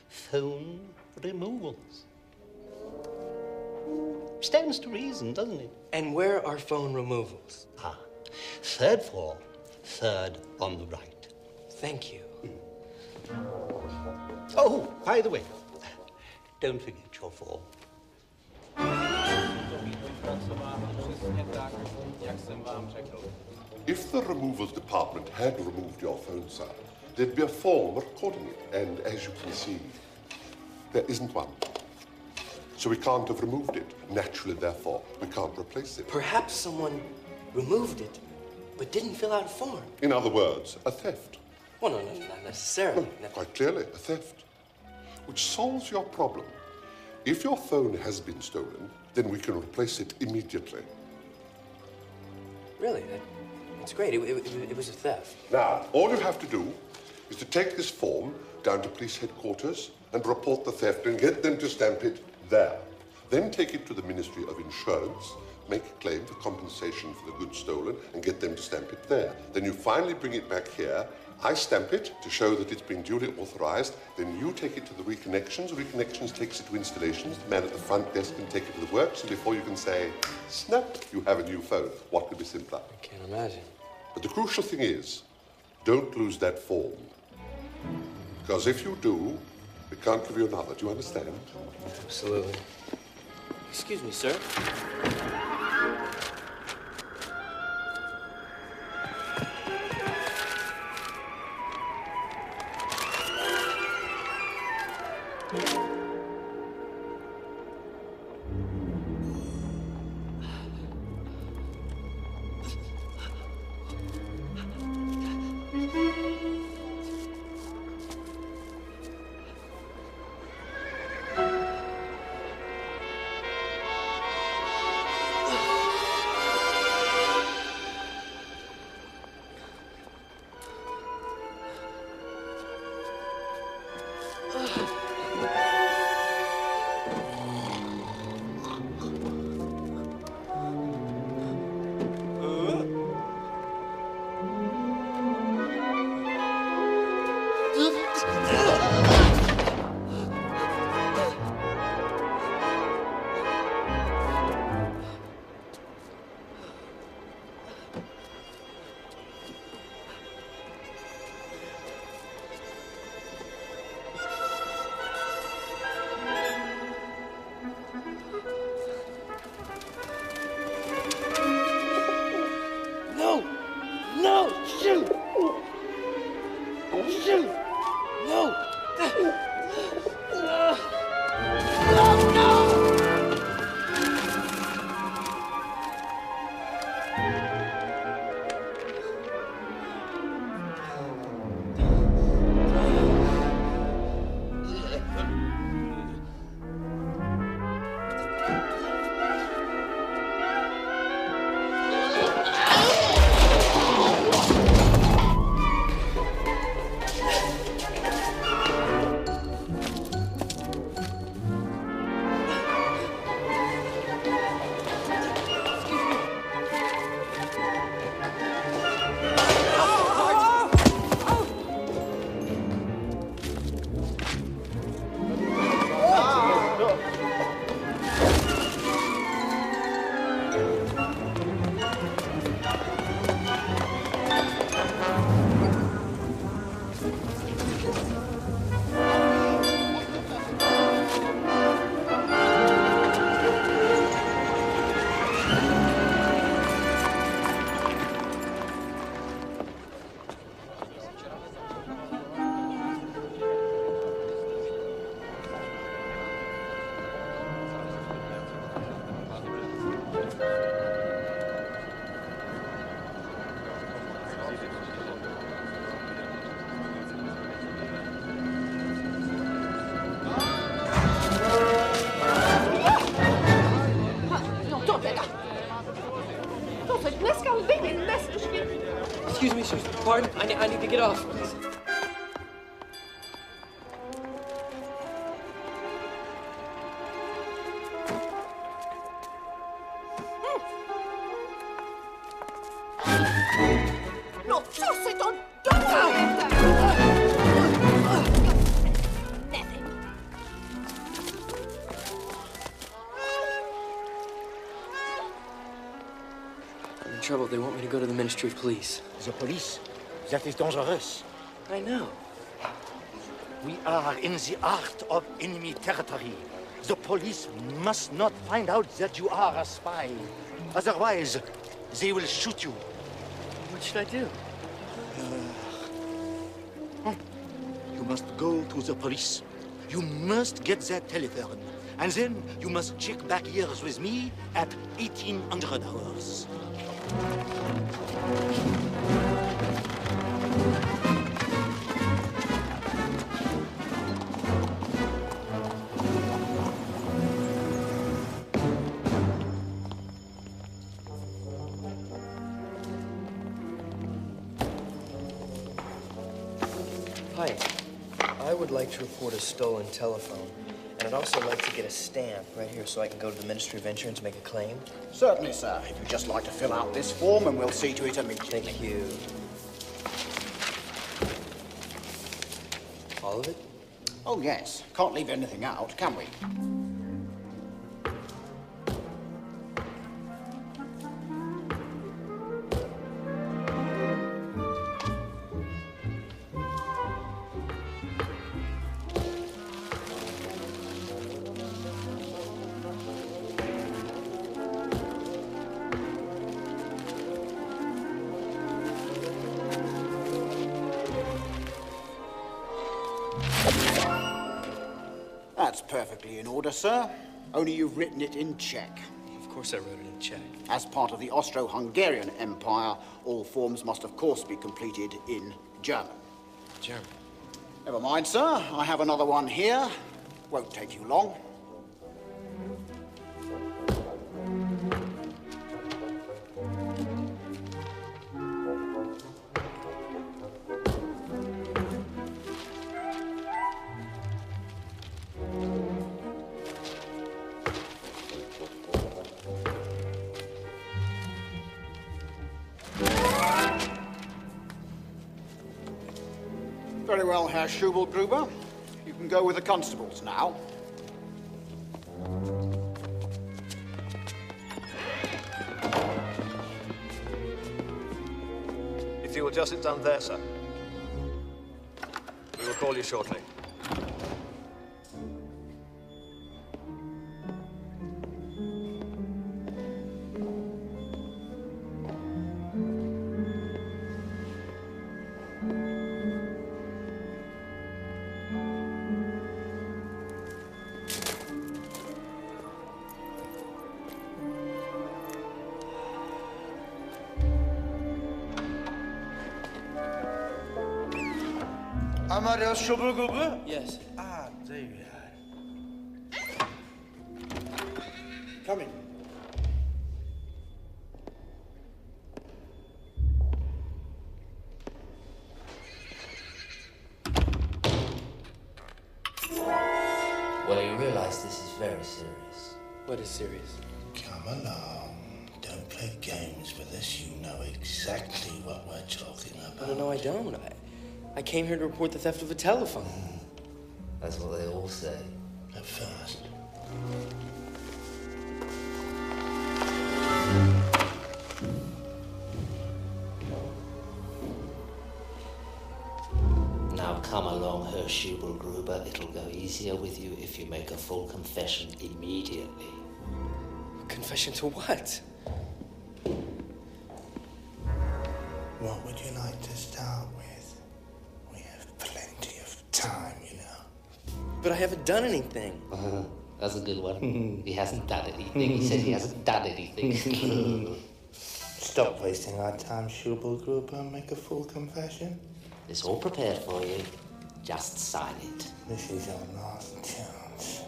phone removals. Stands to reason, doesn't it? And where are phone removals? Third floor, third on the right. Thank you. Oh, by the way, don't forget your form. If the removals department had removed your phone, sir, there'd be a form recording it. And as you can see, there isn't one. So we can't have removed it. Naturally, therefore, we can't replace it. Perhaps someone removed it, but didn't fill out a form. In other words, a theft. Well, no, not necessarily. Quite clearly, a theft. Which solves your problem. If your phone has been stolen, then we can replace it immediately. Really? That's great. It was a theft. Now, all you have to do is to take this form down to police headquarters and report the theft and get them to stamp it there. Then take it to the Ministry of Insurance, make a claim for compensation for the goods stolen, and get them to stamp it there. Then you finally bring it back here. I stamp it to show that it's been duly authorized. Then you take it to the Reconnections. Reconnections takes it to installations. The man at the front desk can take it to the works. And before you can say, snap, you have a new phone. What could be simpler? I can't imagine. But the crucial thing is, don't lose that form. Because if you do, we can't give you another. Do you understand? Absolutely. Excuse me, sir. Excuse me, sir. Pardon? I need to get off, please. Non, ça c'est un dommage! I'm in trouble. They want me to go to the Ministry of Police. The police? That is dangerous. I know. We are in the heart of enemy territory. The police must not find out that you are a spy. Otherwise, they will shoot you. What should I do? You must go to the police. You must get their telephone. And then you must check back years with me at 1800 hours. Hi. I would like to report a stolen telephone. And I'd also like to get a stamp right here so I can go to the Ministry of Insurance and make a claim. Certainly, sir. If you'd just like to fill out this form, and we'll see to it immediately. Thank you. All of it? Oh, yes. Can't leave anything out, can we? That's perfectly in order, sir. Only you've written it in Czech. Of course I wrote it in Czech. As part of the Austro-Hungarian Empire, all forms must, of course, be completed in German. German? Never mind, sir. I have another one here. Won't take you long. Very well, Herr Schubelgruber. You can go with the constables now. If you will just sit down there, sir. We will call you shortly. Amadeus Schubelgruber? Yes. Ah, there you are. Come in. Well, you realize this is very serious. What is serious? Come along. Don't play games with us. You know exactly what we're talking about. No, I don't. I came here to report the theft of a telephone. That's what they all say. At first. Now come along, Herr Schubelgruber. It'll go easier with you if you make a full confession immediately. Confession to what? What would you like to start with? We have plenty of time, you know. But I haven't done anything. That's a good one. He hasn't done anything. He said he hasn't done anything. Stop wasting our time, Schubelgruber, and make a full confession. It's all prepared for you. Just sign it. This is our last chance.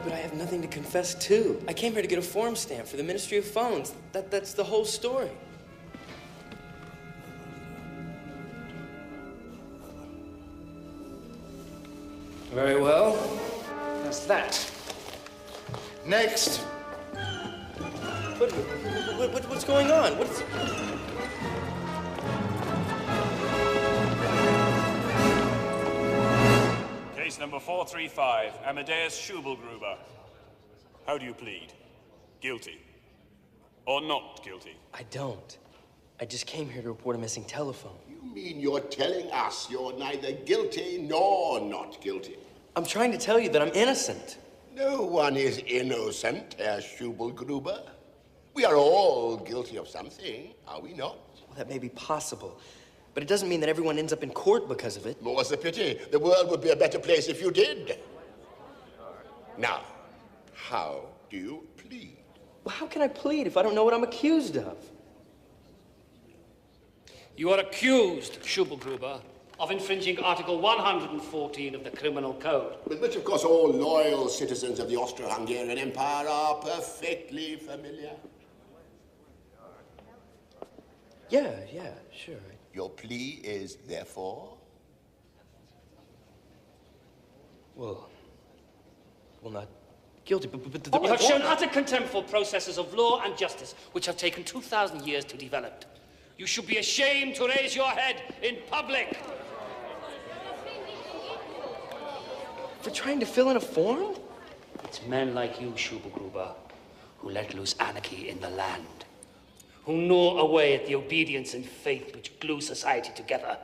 But I have nothing to confess to. I came here to get a form stamp for the Ministry of Phones. That's the whole story. Very well. That's that. Next. What's going on? What's... Case number 435, Amadeus Schubelgruber. How do you plead? Guilty? Or not guilty? I don't. I just came here to report a missing telephone. You mean you're telling us you're neither guilty nor not guilty? I'm trying to tell you that I'm innocent. No one is innocent, Herr Schubelgruber. We are all guilty of something, are we not? Well, that may be possible, but it doesn't mean that everyone ends up in court because of it. More's the pity. The world would be a better place if you did. Now, how do you plead? Well, how can I plead if I don't know what I'm accused of? You are accused, Schubelgruber, of infringing Article 114 of the Criminal Code. With which, of course, all loyal citizens of the Austro-Hungarian Empire are perfectly familiar. Yeah, sure. Your plea is therefore? Well, not guilty, but You have shown utter contempt for processes of law and justice, which have taken 2,000 years to develop. You should be ashamed to raise your head in public. For trying to fill in a form? It's men like you, Schubelgruber, who let loose anarchy in the land, who gnaw away at the obedience and faith which glue society together.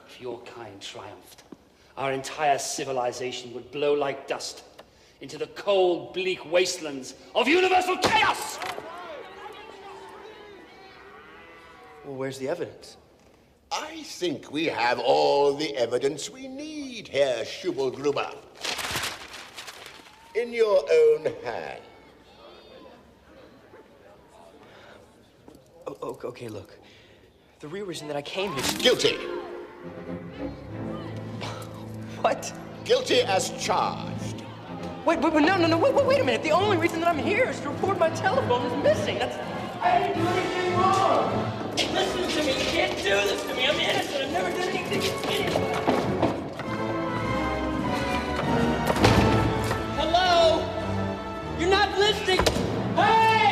If your kind triumphed, our entire civilization would blow like dust into the cold, bleak wastelands of universal chaos! Well, where's the evidence? I think we have all the evidence we need, Herr Schubelgruber. In your own hand. Okay, look. The real reason that I came here... Guilty. What? Guilty as charged. Wait, wait a minute. The only reason that I'm here is to report my telephone is missing. I didn't do anything wrong. Listen to me. You can't do this to me. I'm innocent. I've never done anything to anyone. Hello? You're not listening. Hey!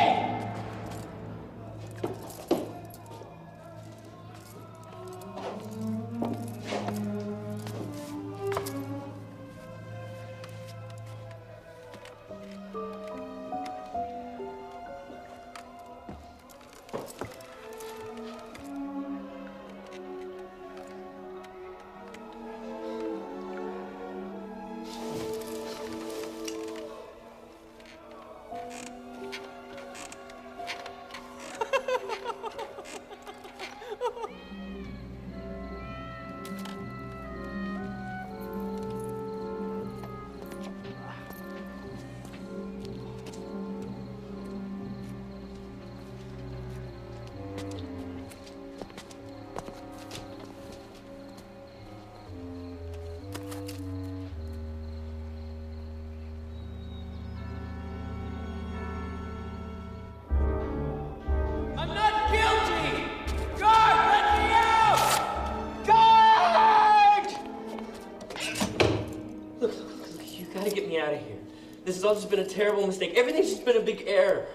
This has all just been a terrible mistake. Everything's just been a big error.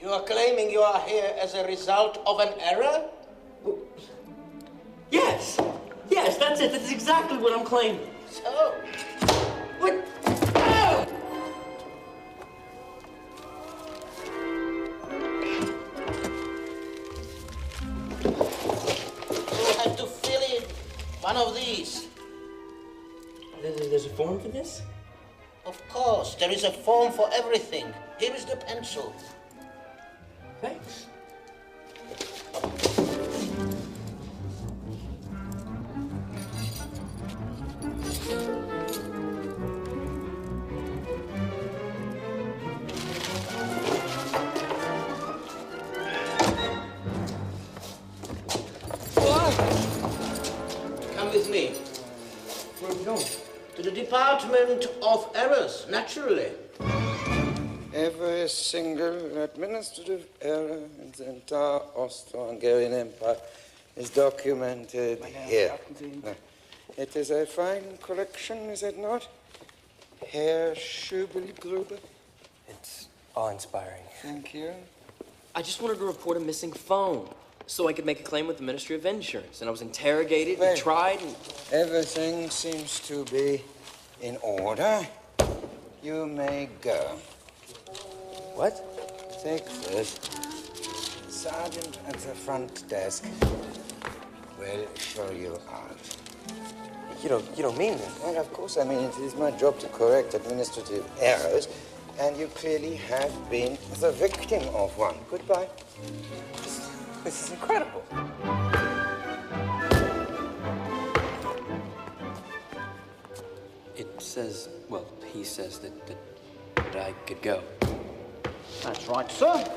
You are claiming you are here as a result of an error? Yes, that's it. That's exactly what I'm claiming. So? What? Oh! You have to fill in one of these. There's a form for this? Of course, there is a form for everything. Here is the pencil. Thanks. Come with me. Where are we going? To the Department of Errors, naturally. Every single administrative error in the entire Austro-Hungarian Empire is documented here. It is a fine collection, is it not? Herr Schubelgruber? It's awe-inspiring. Thank you. I just wanted to report a missing phone so I could make a claim with the Ministry of Insurance. And I was interrogated and tried and... Everything seems to be in order. You may go. What? Take this. The sergeant at the front desk will show you out. You don't mean that? Well, of course I mean it. It is my job to correct administrative errors, and you clearly have been the victim of one. Goodbye. This is incredible. It says, well, he says that I could go. That's right, sir.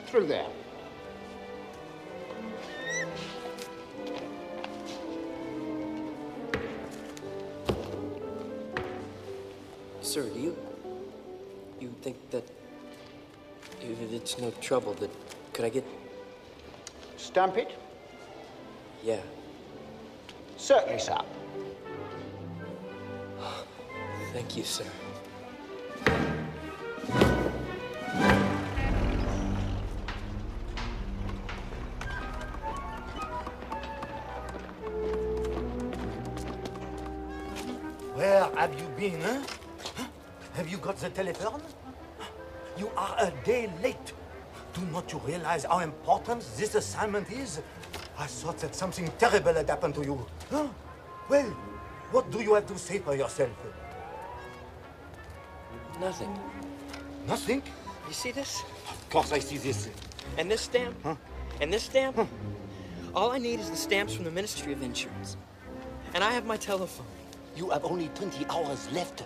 Through there. Sir, do you think that If it's no trouble, could I get... Stamp it? Yeah. Certainly, sir. Thank you, sir. Where have you been, huh? Have you got the telephone? You are a day late. Do not you realize how important this assignment is? I thought that something terrible had happened to you. Huh? Well, what do you have to say for yourself? Nothing. Nothing? You see this? Of course I see this. And this stamp? Huh? And this stamp? Huh? All I need is the stamps from the Ministry of Insurance. And I have my telephone. You have only 20 hours left.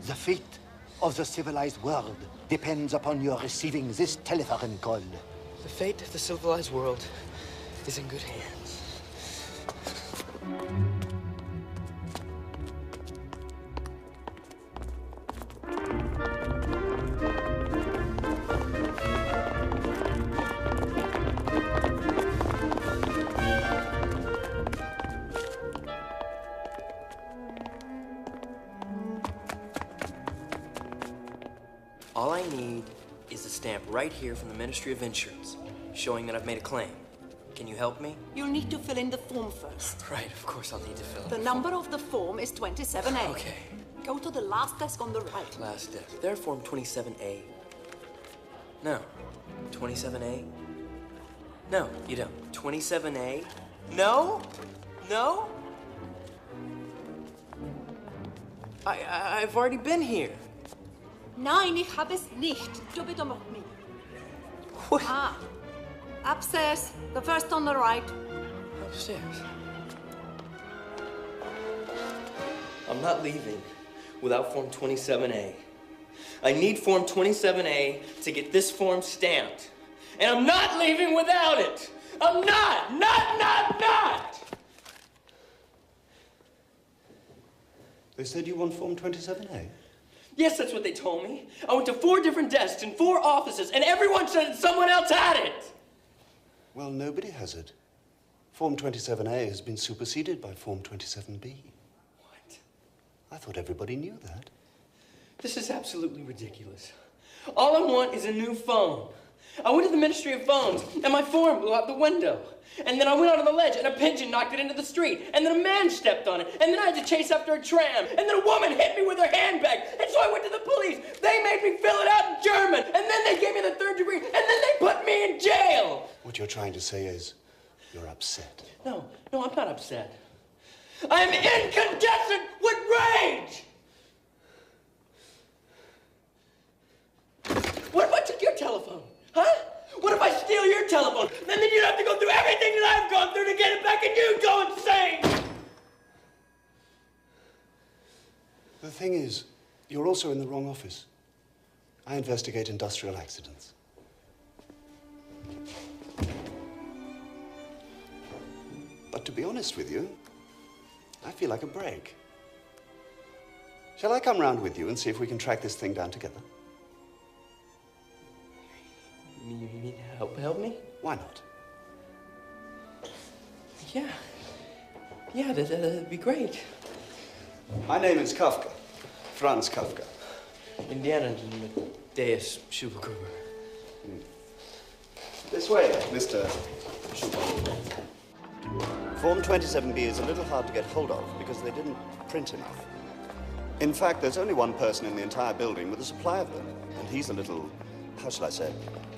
The fate of the civilized world depends upon your receiving this telephone call. The fate of the civilized world is in good hands. All I need is a stamp right here from the Ministry of Insurance, showing that I've made a claim. Can you help me? You'll need to fill in the form first. Right, of course I'll need to fill in The number of the form is 27A. Okay. Go to the last desk on the right. Last desk. There, form 27A. No. 27A? No, you don't. 27A? No? No? I've already been here. Nein, ich habe es nicht. Du bitte mach mich. What? Ah. Upstairs. The first on the right. Upstairs. I'm not leaving without Form 27A. I need Form 27A to get this form stamped. And I'm not leaving without it! I'm not! Not! They said you want Form 27A? Yes, that's what they told me. I went to 4 different desks in 4 offices, and everyone said someone else had it! Well, nobody has it. Form 27A has been superseded by Form 27B. What? I thought everybody knew that. This is absolutely ridiculous. All I want is a new phone. I went to the Ministry of Phones, and my form blew out the window. And then I went out on the ledge, and a pigeon knocked it into the street. And then a man stepped on it. And then I had to chase after a tram. And then a woman hit me with her handbag. And so I went to the police. They made me fill it out in German. And then they gave me the 3rd degree. And then they put me in jail. What you're trying to say is you're upset. No, I'm not upset. I'm incandescent with rage! What if I took your telephone? Huh? What if I steal your telephone? Then you'd have to go through everything that I've gone through to get it back, and you'd go insane! The thing is, you're also in the wrong office. I investigate industrial accidents. But to be honest with you, I feel like a break. Shall I come round with you and see if we can track this thing down together? You need help me? Why not? Yeah, that'd be great. My name is Kafka, Franz Kafka. Indiana, Deus, Schubelgruber. This way, Mr. Schubelgruber. Form 27B is a little hard to get hold of because they didn't print enough. In fact, there's only one person in the entire building with a supply of them, and he's a little, how shall I say,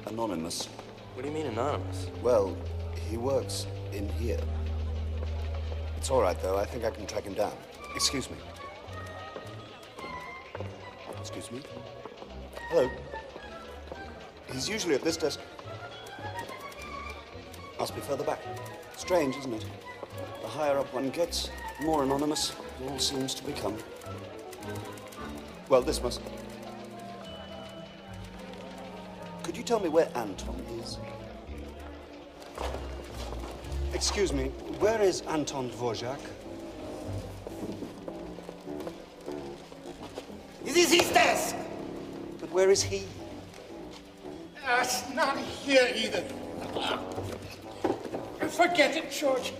anonymous. What do you mean anonymous? Well, he works in here. It's all right, though. I think I can track him down. Excuse me. Excuse me? Hello? He's usually at this desk. Must be further back. Strange, isn't it? The higher up one gets, the more anonymous it all seems to become. Well, this must... Could you tell me where Anton is? Excuse me, where is Anton Dvorak? This is his desk! But where is he? It's not here either. Forget it, George.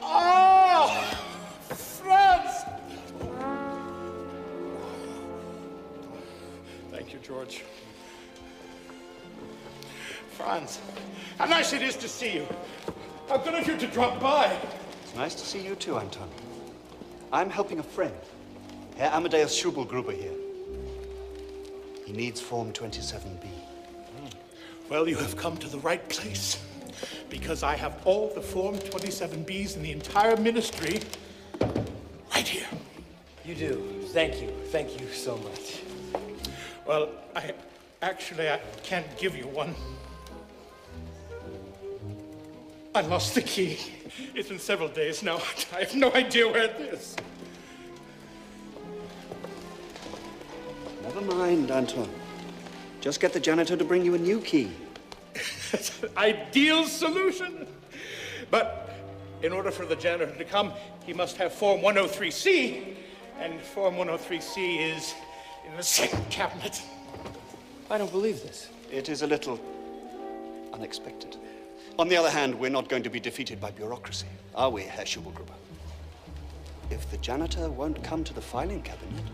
Oh, France! Thank you, George. Franz, how nice it is to see you. How good of you to drop by. It's nice to see you too, Anton. I'm helping a friend, Herr Amadeus Schubelgruber here. He needs Form 27B. Well, you have come to the right place, because I have all the Form 27Bs in the entire ministry right here. You do. Thank you. Thank you so much. Well, I can't give you one. I lost the key. It's been several days now. I have no idea where it is. Never mind, Anton. Just get the janitor to bring you a new key. It's an ideal solution. But in order for the janitor to come, he must have Form 103C. And Form 103C is in the second cabinet. I don't believe this. It is a little unexpected. On the other hand, we're not going to be defeated by bureaucracy, are we, Herr Schubelgruber? If the janitor won't come to the filing cabinet,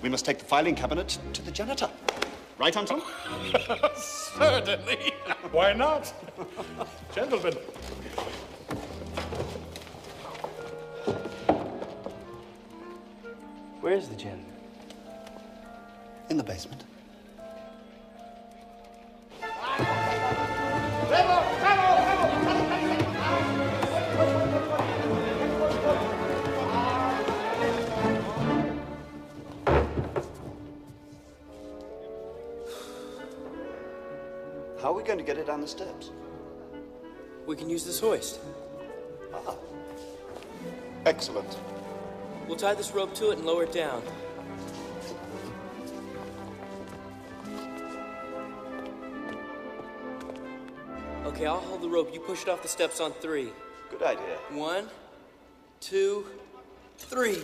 we must take the filing cabinet to the janitor. Right, Anton? Certainly. Why not? Gentlemen. Where is the janitor? In the basement. How are we going to get it down the steps? We can use this hoist. Ah. Excellent. We'll tie this rope to it and lower it down. Okay, I'll hold the rope. You push it off the steps on 3. Good idea. 1, 2, 3.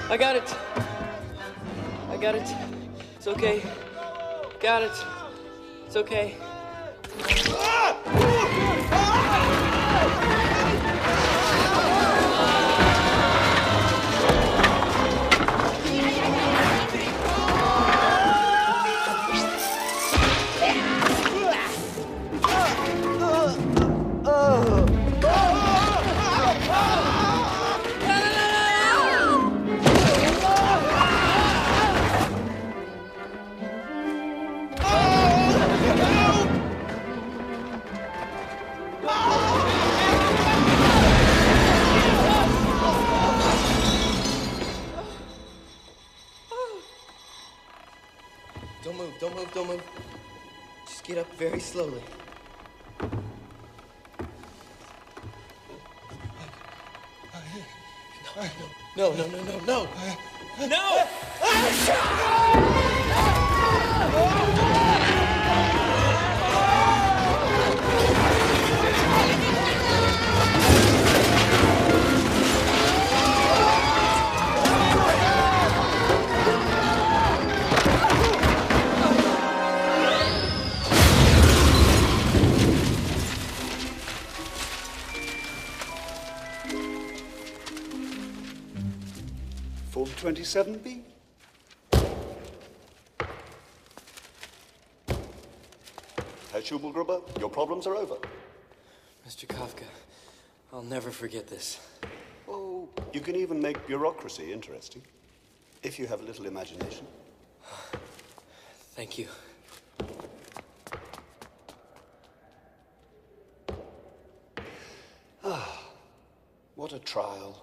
I got it. I got it. It's okay. Got it. It's okay. Don't move. Just get up very slowly. No. No! Form 27B. Herr Schubelgruber, your problems are over. Mr. Kafka, I'll never forget this. Oh, you can even make bureaucracy interesting, if you have a little imagination. Thank you. Ah, what a trial.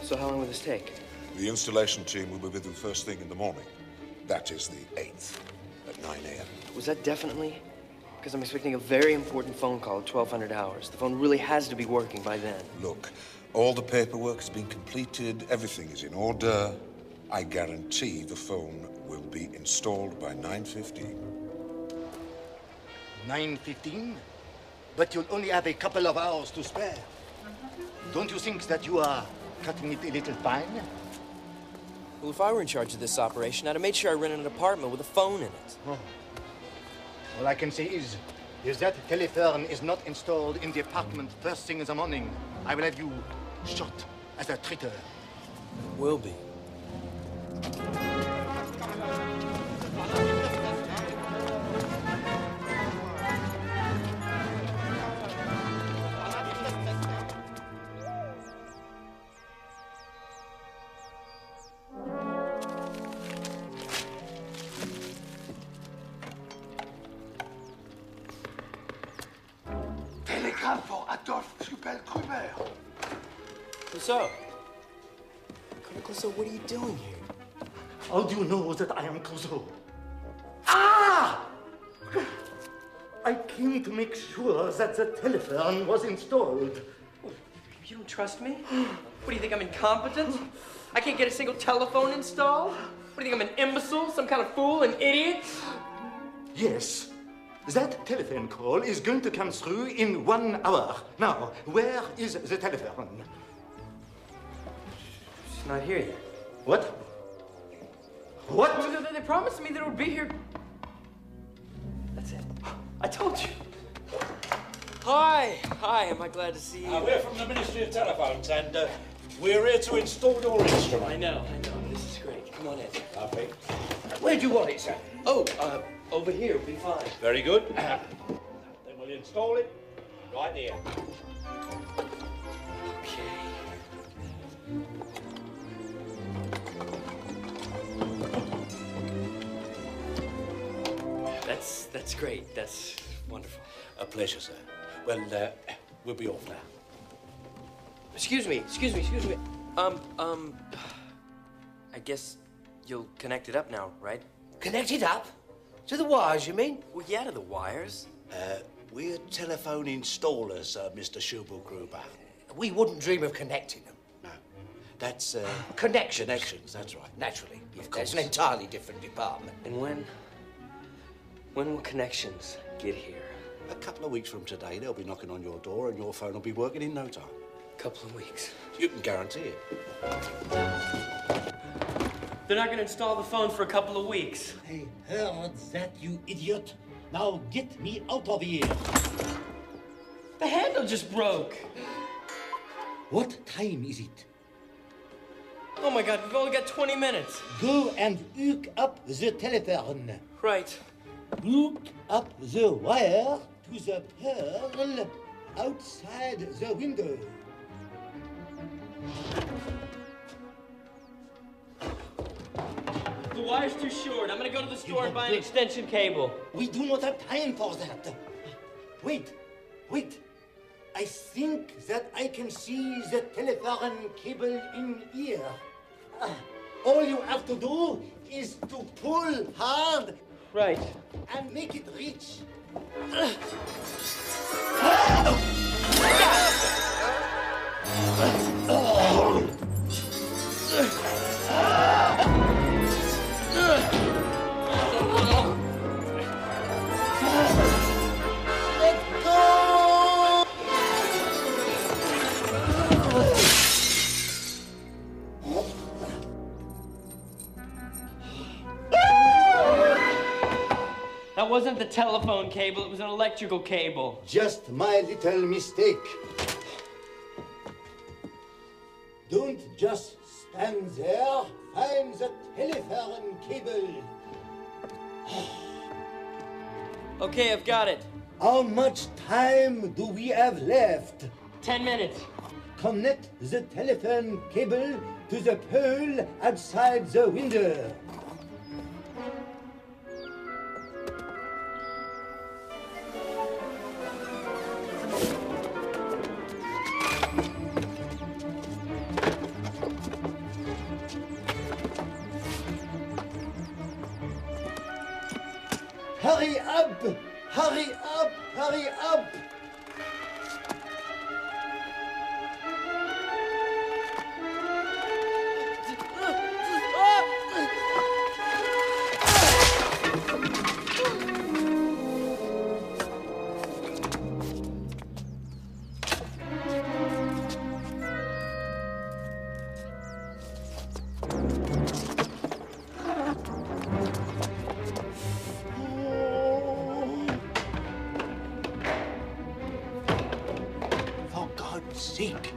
So how long will this take? The installation team will be with you first thing in the morning. That is the 8th at 9 a.m. Was that definitely? Because I'm expecting a very important phone call at 1200 hours. The phone really has to be working by then. Look, all the paperwork has been completed. Everything is in order. I guarantee the phone will be installed by 9:15. 9:15? But you'll only have a couple of hours to spare. Don't you think that you are cutting it a little fine? Well, if I were in charge of this operation, I'd have made sure I rented an apartment with a phone in it. Oh. All I can say is that telephone is not installed in the apartment first thing in the morning. I will have you shot as a traitor. Will be. What's up? Clouseau, what are you doing here? How do you know that I am Clouseau? Ah! I came to make sure that the telephone was installed. You don't trust me? What do you think, I'm incompetent? I can't get a single telephone installed? What do you think, I'm an imbecile? Some kind of fool, an idiot? Yes. That telephone call is going to come through in 1 hour. Now, where is the telephone? It's not here yet. What? What? Well, they promised me that it would be here. That's it. I told you. Hi. Hi, am I glad to see you? We're from the Ministry of Telephones, and we're here to install your instrument. I know. This is great. Come on in. Lovely. Where do you want it, sir? Oh, over here will be fine. Very good. Then we'll install it right here. That's great. That's wonderful. A pleasure, sir. Well, we'll be off now. Excuse me. I guess you'll connect it up now, right? Connect it up? To the wires, you mean? Well, yeah, to the wires. We're telephone installers, Mr. Schubelgruber. We wouldn't dream of connecting them. No. That's, Connections. Connections, that's right. Naturally. Of That's course. an entirely different department. And when will connections get here? A couple of weeks from today, they'll be knocking on your door and your phone will be working in no time. Couple of weeks. You can guarantee it. They're not going to install the phone for a couple of weeks. I heard that, you idiot. Now get me out of here. The handle just broke. What time is it? Oh my God, we've only got 20 minutes. Go and hook up the telephone. Right. Hook up the wire to the pearl outside the window. The wire's too short. I'm gonna go to the store and buy an extension cable. We do not have time for that. Wait. I think that I can see the telephone cable in here. All you have to do is to pull hard. Right. And make it reach. That wasn't the telephone cable, it was an electrical cable. Just my little mistake. Don't just stand there. Find the telephone cable. Okay, I've got it. How much time do we have left? 10 minutes. Connect the telephone cable to the pole outside the window. Hurry up! Hurry up! Hurry up!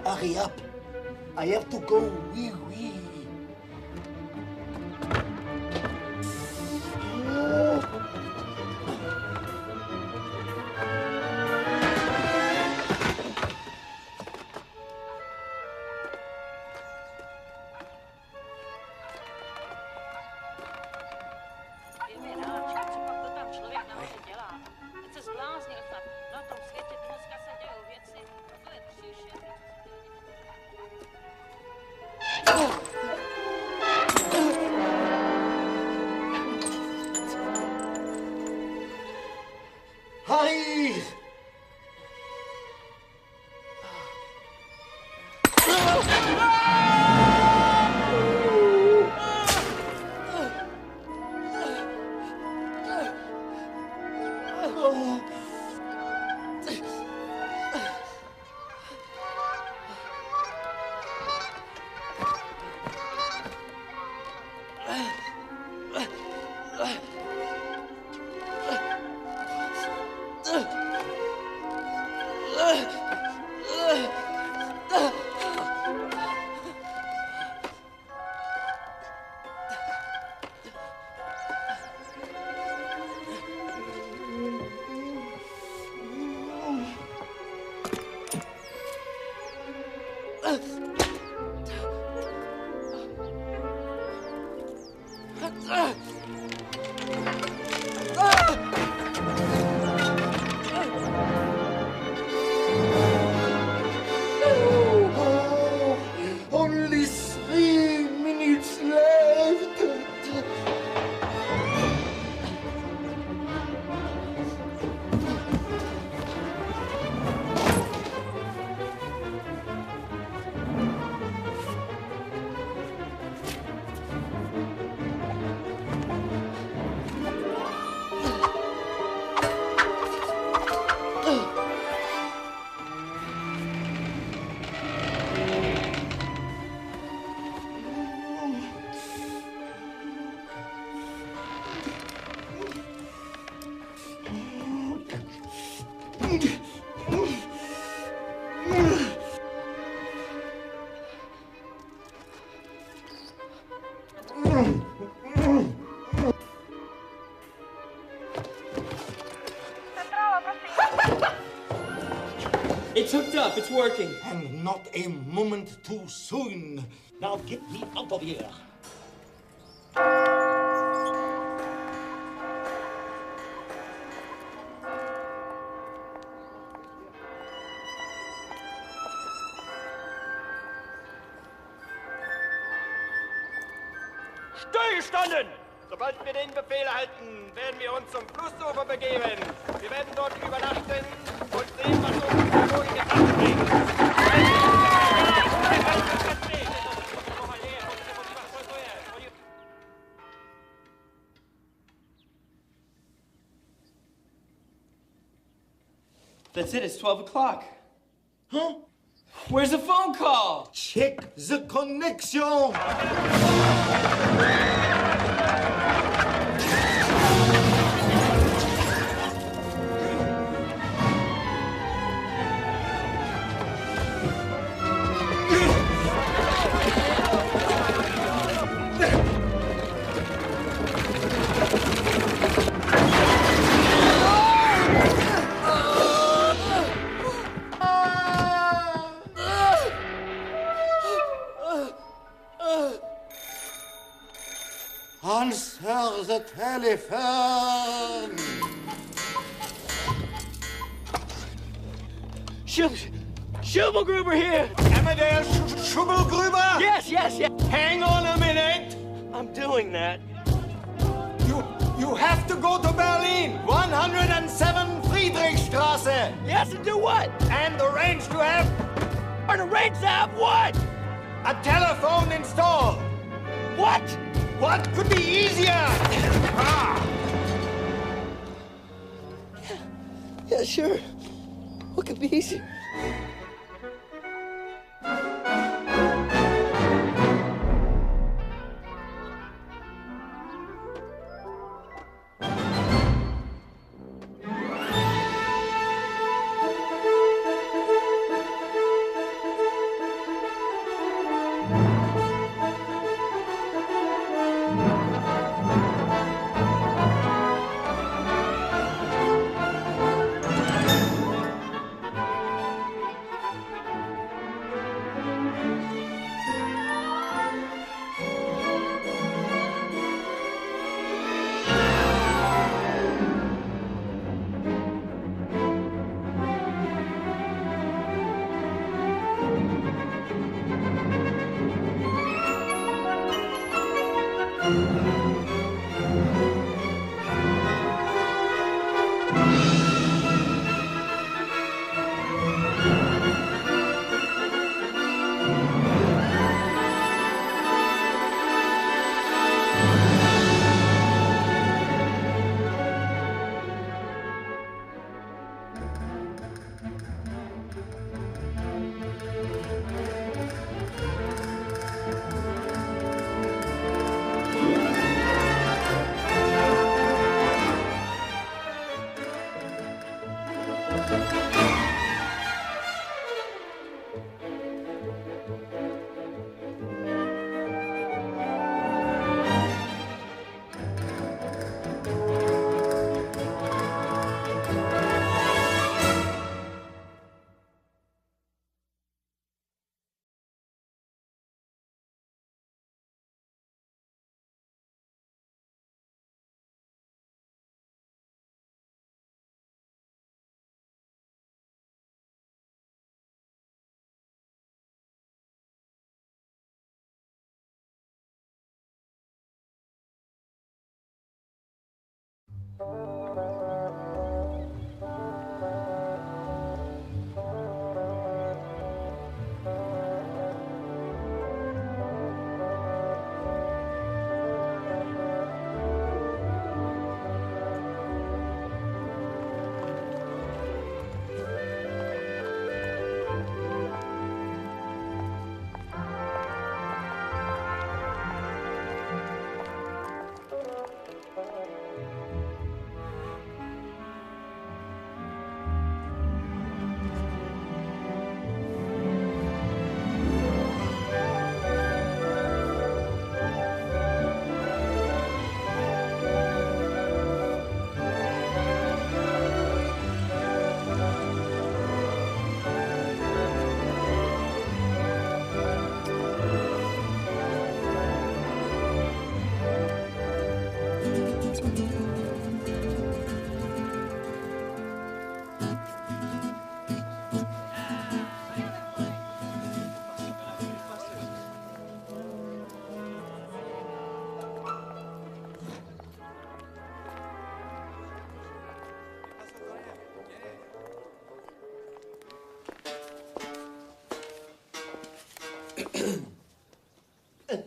Hurry up. I have to go. Oui, oui. Hurry! Only 3 minutes left. It's hooked up. It's working. And not a moment too soon. Now get me out of here. Stillgestanden! Sobald wir den Befehl erhalten, werden wir uns zum Flussufer begeben. Wir werden dort übernachten und sehen, was uns die Boden gebracht bringt. That's it. It's 12 o'clock. Huh? Where's the phone call? Check the connection. Answer the telephone. Schubelgruber here! Amadeus Schubelgruber? Yes. Hang on a minute! I'm doing that. You have to go to Berlin, 107 Friedrichstraße. Yes, and do what? And arrange to have... And arrange to have what? A telephone installed. What? What could be easier? Yeah, sure. What could be easier?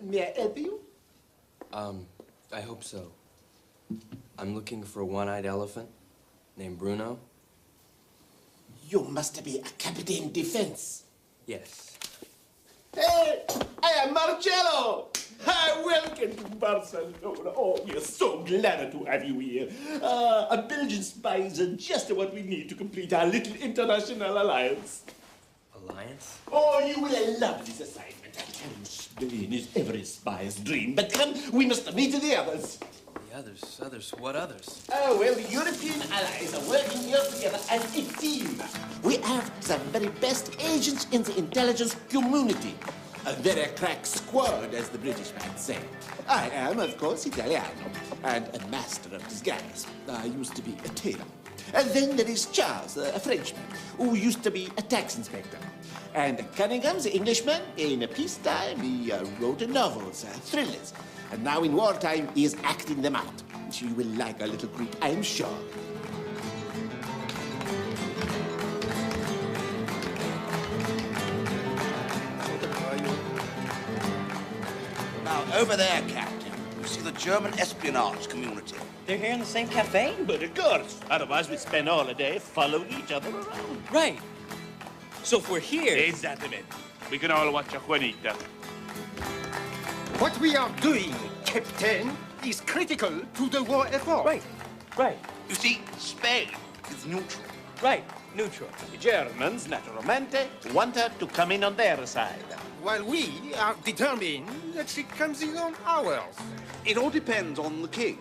May I help you? I hope so. I'm looking for a one-eyed elephant named Bruno. You must be a Captain Defense. Yes. Hey, I am Marcello. Hi, welcome to Barcelona. Oh, we're so glad to have you here. A Belgian spy is just what we need to complete our little international alliance. Alliance? Oh, you will love this assignment. I tell you, Spain is every spy's dream. But come, we must meet the others. The others? Others? What others? Oh, well, the European allies are working here together as a team. We have the very best agents in the intelligence community. A very crack squad, as the British might say. I am, of course, Italiano, and a master of disguise. I used to be a tailor. And then there is Charles, a Frenchman, who used to be a tax inspector. And Cunningham, the Englishman, in peacetime, he wrote novels, thrillers. And now in wartime, he is acting them out. She will like our little group, I'm sure. Now, over there, Captain, you see the German espionage community. They're here in the same cafe? But of course. Otherwise, we'd spend all the day following each other around. Right. So if we're here... Exactly. We can all watch a Juanita. What we are doing, Captain, is critical to the war effort. Right. Right. You see, Spain is neutral. Right. Neutral. The Germans, naturalmente, want her to come in on their side. While we are determined that she comes in on ours. It all depends on the king.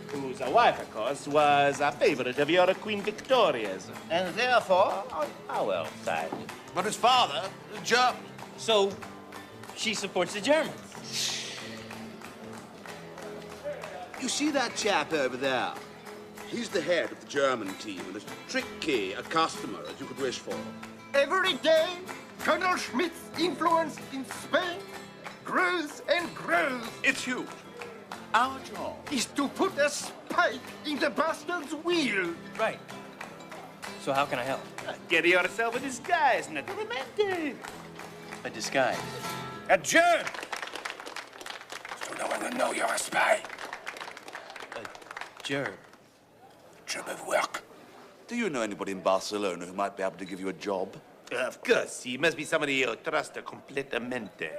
Whose wife, of course, was a favorite of your Queen Victoria's, and therefore on our side. But his father, a German. So, she supports the Germans. You see that chap over there? He's the head of the German team, and as tricky a customer as you could wish for. Every day, Colonel Schmidt's influence in Spain grows and grows. It's huge. Our job is to put a spike in the bastard's wheel. Right. So how can I help? Get yourself a disguise, naturalmente. A disguise? A German! So no one will know you're a spy. A German? Job of work. Do you know anybody in Barcelona who might be able to give you a job? Of course. He must be somebody you trust completamente.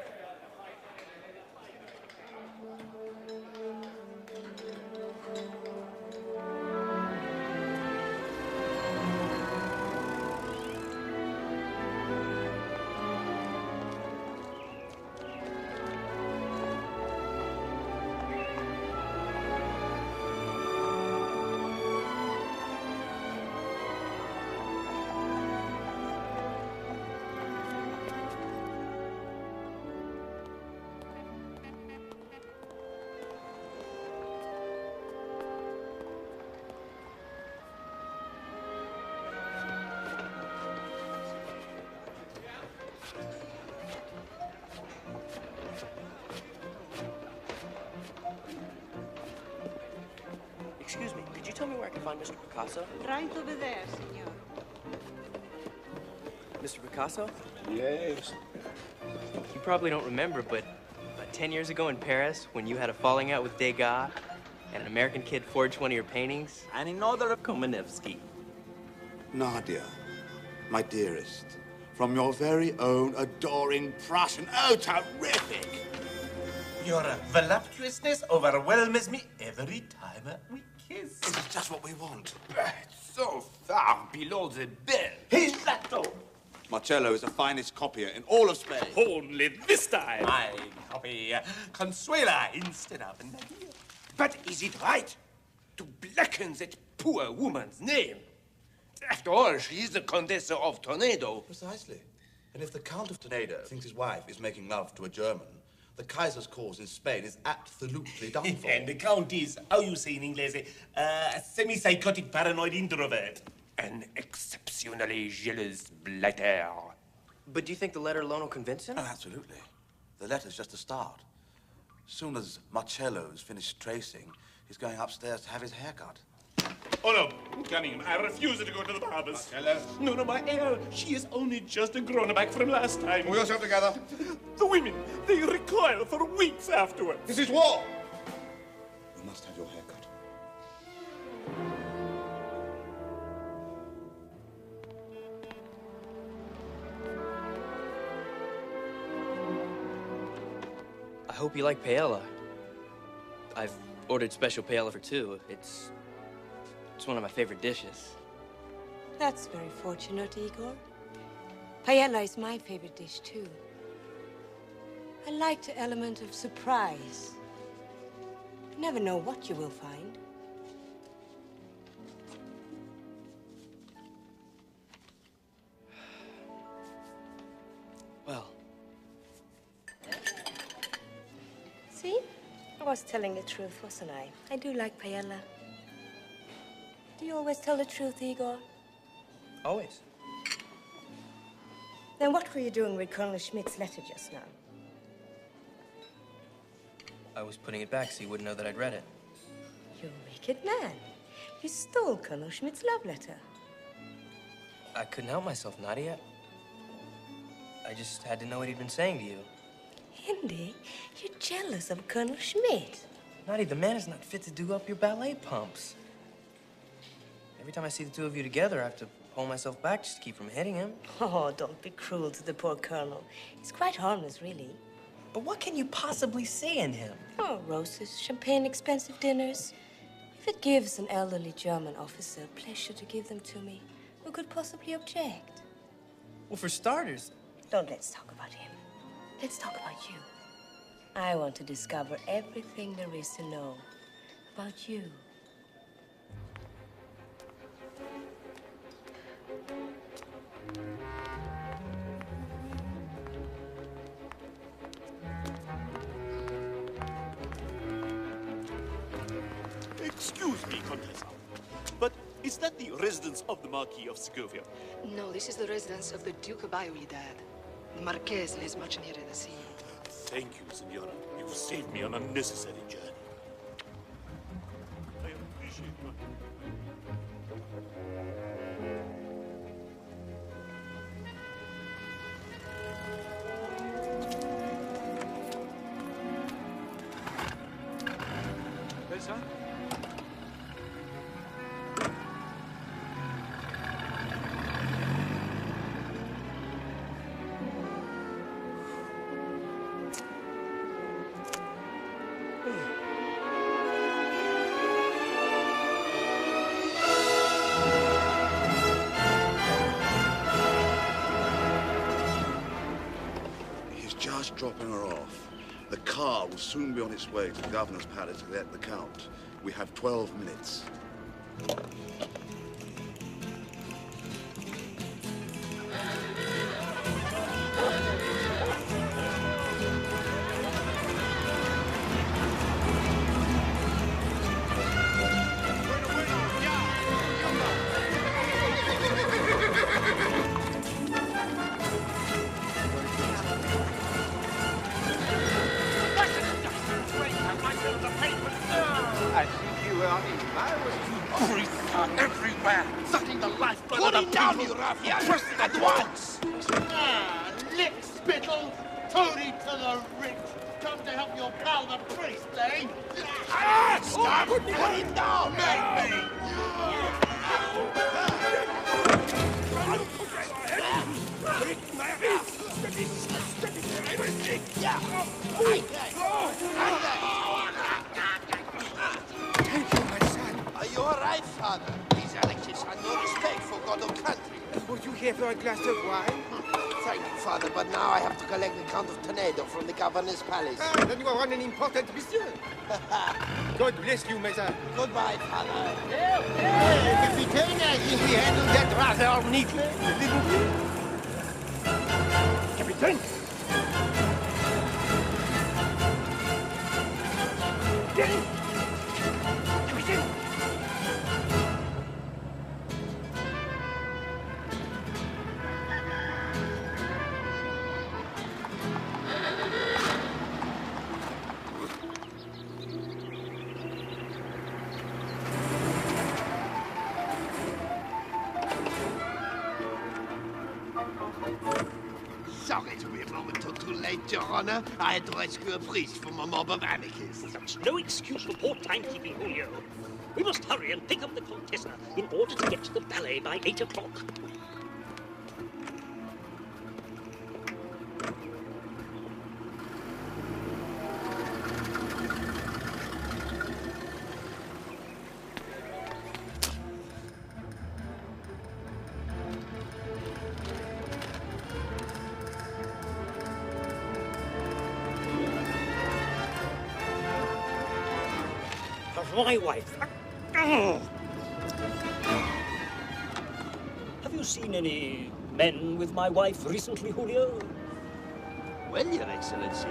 Excuse me, could you tell me where I can find Mr. Picasso? Right over there, senor. Mr. Picasso? Yes. You probably don't remember, but 10 years ago in Paris, when you had a falling out with Degas, and an American kid forged one of your paintings, and another of Komanevsky. Nadia, my dearest, from your very own adoring Prussian. Oh, terrific! Your voluptuousness overwhelms me every time we kiss. It's just what we want. So far below the belt. He's Lato. Marcello is the finest copier in all of Spain. Only this time I copy Consuela instead of Nadia. But is it right to blacken that poor woman's name? After all, she is the Condessa of Toledo. Precisely. And if the Count of Toledo thinks his wife is making love to a German, the Kaiser's cause in Spain is absolutely done for. And the Count is, how you say in English, a semi-psychotic paranoid introvert. An exceptionally jealous blighter. But do you think the letter alone will convince him? Oh, absolutely. The letter's just a start. As soon as Marcello's finished tracing, he's going upstairs to have his hair cut. Oh, no, Cunningham, I refuse to go to the barber's. Marcello? No, my heir. She is only just grown back from last time. Pull yourself together. The women, they recoil for weeks afterwards. This is war. You must have your hair cut. I hope you like paella. I've ordered special paella for two. It's one of my favorite dishes. That's very fortunate, Igor. Paella is my favorite dish, too. I like the element of surprise. You never know what you will find. Well. See? I was telling the truth, wasn't I? I do like paella. Do you always tell the truth, Igor? Always. Then what were you doing with Colonel Schmidt's letter just now? I was putting it back so you wouldn't know that I'd read it. You wicked man. You stole Colonel Schmidt's love letter. I couldn't help myself, Nadia. I just had to know what he'd been saying to you. Indy, you're jealous of Colonel Schmidt. Nadia, the man is not fit to do up your ballet pumps. Every time I see the two of you together, I have to pull myself back just to keep from hitting him. Oh, don't be cruel to the poor colonel. He's quite harmless, really. But what can you possibly see in him? Oh, roses, champagne, expensive dinners. If it gives an elderly German officer pleasure to give them to me, who could possibly object? Well, for starters... Let's talk about him. Let's talk about you. I want to discover everything there is to know about you. Excuse me, Contessa, but is that the residence of the Marquis of Segovia? No, this is the residence of the Duke of Dad. The Marquess lives much nearer the sea. Thank you, Signora. You've saved me an unnecessary journey. I appreciate your... Elsa? Just dropping her off. The car will soon be on its way to the governor's palace to collect the count. We have 12 minutes. I think you are in Priests are everywhere, sucking the lifeblood of the down, you ruffian! Press at once! Lick spittle, toady to the rich. Come to help your pal, the priest, eh? Stop! Put him down, maybe! Thank you, my son. Are you all right, father? These Alexis have no respect for God or country. Would you here for a glass of wine? Thank you, father, but now I have to collect the Count of Toledo from the governor's palace. Then you are on an important mission. God bless you, my son. Goodbye, father. Capitaine, I think we handled that rather neatly, didn't we? Capitaine! Capitaine! Sorry to be a moment or two late, Your Honor. I had to rescue a priest from a mob of anarchists. That's no excuse for poor timekeeping, Julio. We must hurry and pick up the Contessa in order to get to the ballet by 8 o'clock. My wife. Have you seen any men with my wife recently, Julio? Well, Your Excellency,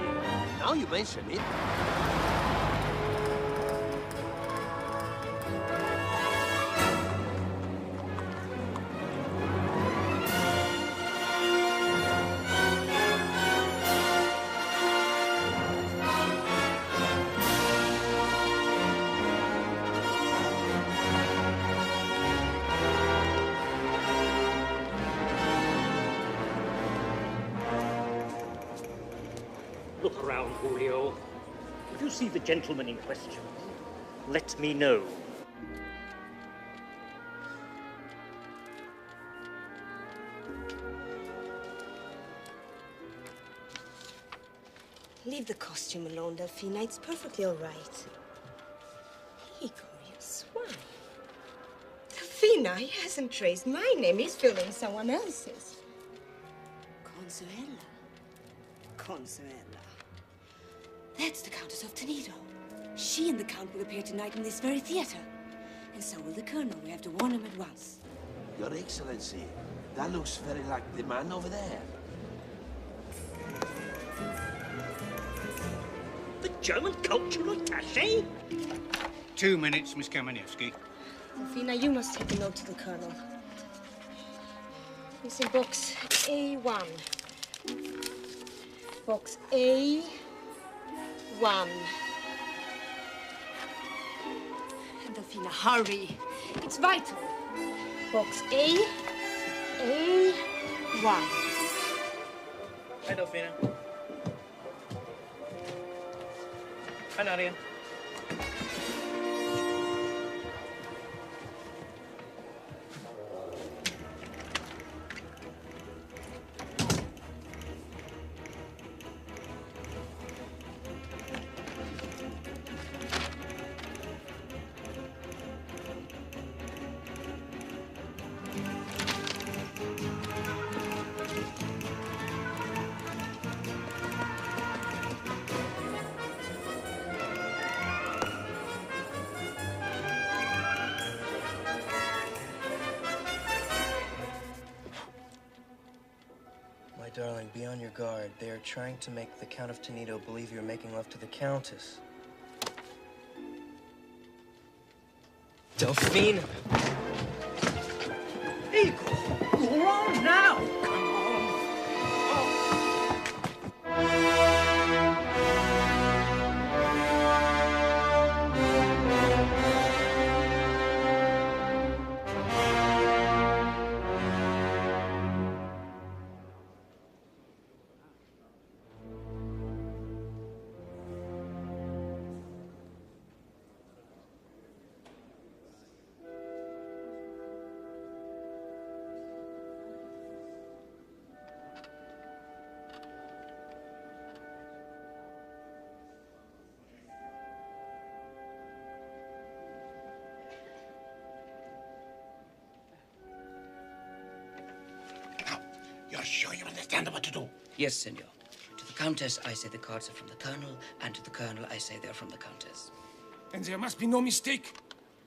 now you mention it. Look around, Julio. If you see the gentleman in question, let me know. Leave the costume alone, Delphina. It's perfectly all right. Igor, you swine. Delphina, he hasn't traced my name. He's filling someone else's. Consuela. Consuela. That's the Countess of Toledo. She and the Count will appear tonight in this very theater. And so will the Colonel. We have to warn him at once. Your Excellency, that looks very like the man over there. The German cultural attaché? 2 minutes, Miss Kamenevsky. Delphina, you must take a note to the Colonel. It's in box A1. Box A1. And Delphina, hurry. It's vital. Box A1. Hi, Delphina. Hi, Nadia. Darling, be on your guard. They are trying to make the Count of Toledo believe you're making love to the Countess. Delphina! Igor, you're on now! Come on! You're sure you understand what to do? Yes, senor. To the Countess, I say the cards are from the Colonel, and to the Colonel, I say they're from the Countess. And there must be no mistake.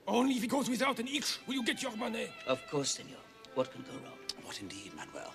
Only if he goes without an itch will you get your money. Of course, senor. What can go wrong? What indeed, Manuel?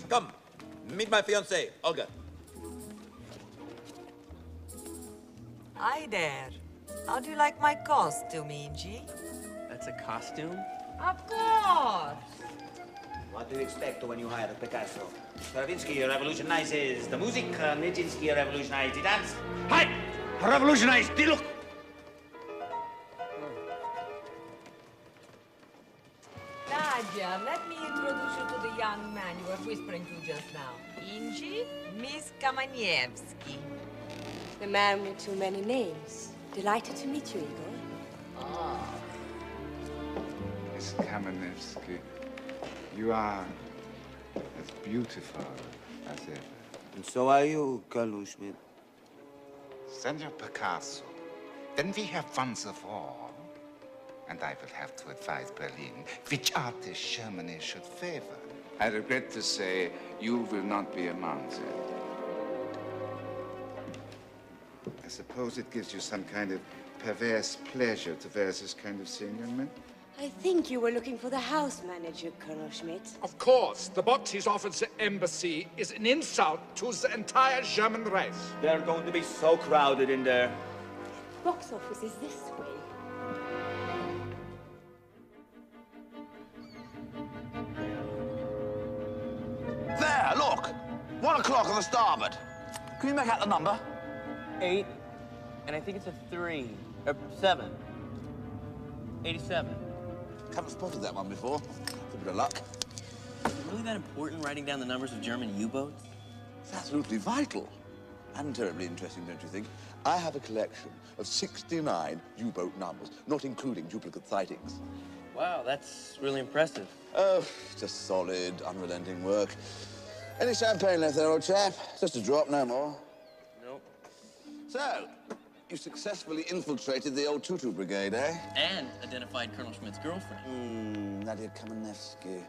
Come, meet my fiancée, Olga. Hi there. How do you like my costume, Indy? That's a costume? Of course. What do you expect when you hire Picasso? Stravinsky revolutionizes the music, Nijinsky revolutionizes the dance. Hi! Revolutionize the look! Nadia, let me introduce you to the young man you were whispering to just now. Indy, Miss Kamenevsky. The man with too many names. Delighted to meet you, Igor. Ah. Miss Kamenevsky, you are as beautiful as ever. And so are you, Colonel Schmidt. Send your Picasso. Then we have once of all. And I will have to advise Berlin which artist Germany should favor. I regret to say you will not be among them. suppose it gives you some kind of perverse pleasure to wear this kind of thing, young man? I think you were looking for the house manager, Colonel Schmidt. Of course, the box he's offered the embassy is an insult to the entire German race. They're going to be so crowded in there. Box office is this way. There, look! 1 o'clock on the starboard. Can you make out the number? 8, and I think it's a 3, or 7. 87. Haven't spotted that one before. It's a bit of luck. Is it really that important, writing down the numbers of German U-boats? It's absolutely vital. And terribly interesting, don't you think? I have a collection of 69 U-boat numbers, not including duplicate sightings. Wow, that's really impressive. Oh, just solid, unrelenting work. Any champagne left there, old chap? Just a drop, no more. Nope. So, you successfully infiltrated the old Tutu Brigade, eh? And identified Colonel Schmidt's girlfriend. Nadia Kamenevsky.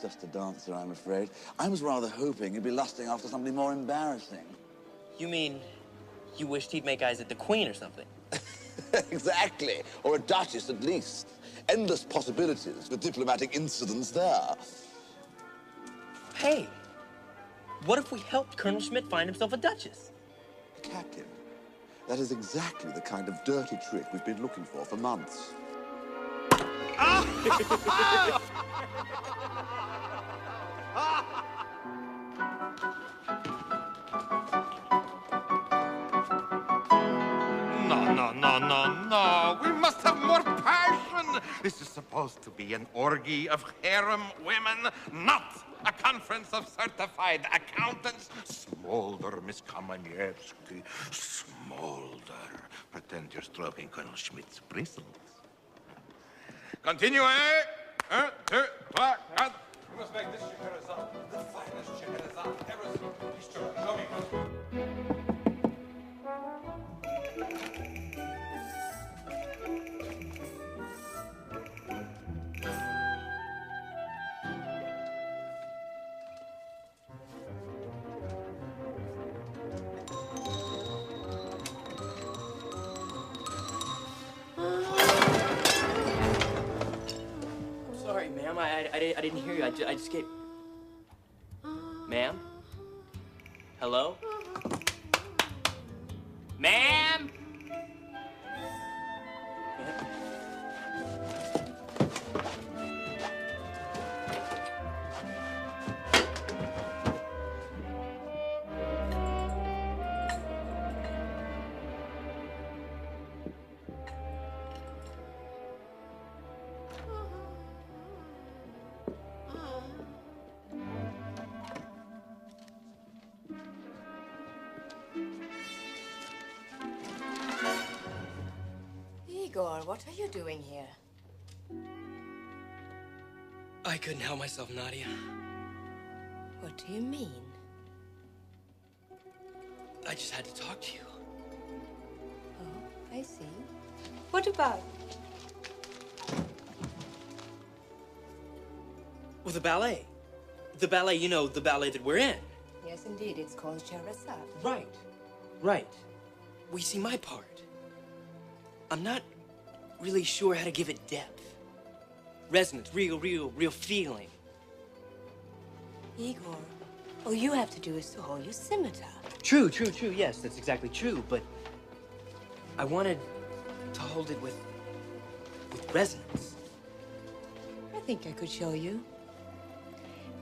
Just a dancer, I'm afraid. I was rather hoping you'd be lusting after somebody more embarrassing. You mean you wished he'd make eyes at the Queen or something? Exactly. Or a duchess, at least. Endless possibilities for diplomatic incidents there. Hey, what if we helped Colonel Schmidt find himself a duchess? Captain, that is exactly the kind of dirty trick we've been looking for months. No. We must have more passion. This is supposed to be an orgy of harem women, not a conference of certified accountants. Smolder, Miss Kamanievsky, smolder. Pretend you're stroking Colonel Schmidt's bristles. Continue, eh? 1, 2, 3, 4. We must make this Scheherazade the finest Scheherazade ever seen. Please show me. Sorry, ma'am. I didn't hear you. I just gave... Ma'am? Hello? Ma'am? Igor, what are you doing here? I couldn't help myself, Nadia. What do you mean? I just had to talk to you. Oh, I see. What about? Well, the ballet. The ballet, you know, the ballet that we're in. Yes, indeed. It's called Scheherazade. Right. We see my part. I'm not really sure how to give it depth. Resonance, real feeling. Igor, all you have to do is to hold your scimitar. True. Yes, that's exactly true. But I wanted to hold it with resonance. I think I could show you.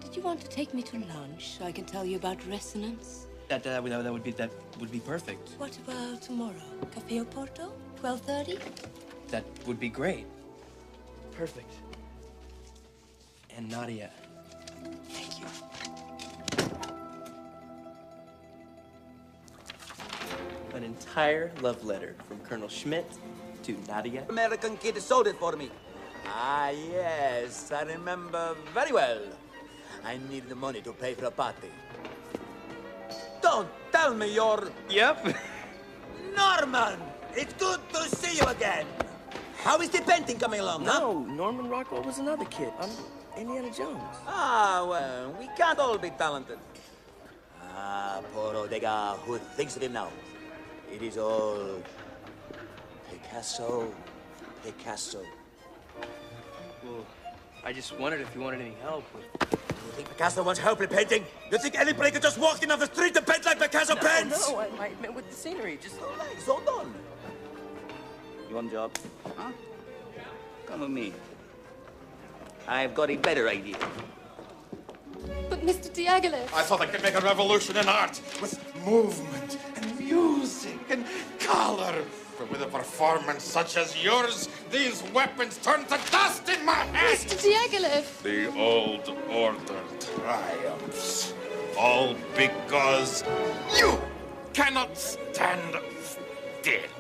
Did you want to take me to lunch so I can tell you about resonance? That would be perfect. What about tomorrow? Café Oporto, 12:30? That would be great. Perfect. And Nadia, thank you. An entire love letter from Colonel Schmidt to Nadia. American kid sold it for me. Ah, yes, I remember very well. I needed the money to pay for a party. Don't tell me you're... Yep. Norman! It's good to see you again. How is the painting coming along, No, Norman Rockwell was another kid. I'm Indiana Jones. Ah, well, we can't all be talented. Ah, poor Odega, who thinks of him now? It is all Picasso, Picasso. Well, I just wondered if you wanted any help with... You think Picasso wants help in painting? You think anybody could just walk in off the street to paint like Picasso paints? No, I meant with the scenery, just... Relax, hold on. You want a job? Huh? Come with me. I've got a better idea. But Mr. Diaghilev... I thought I could make a revolution in art with movement and music and color. But with a performance such as yours, these weapons turn to dust in my hand. Mr. Diaghilev! The old order triumphs. All because you cannot stand still.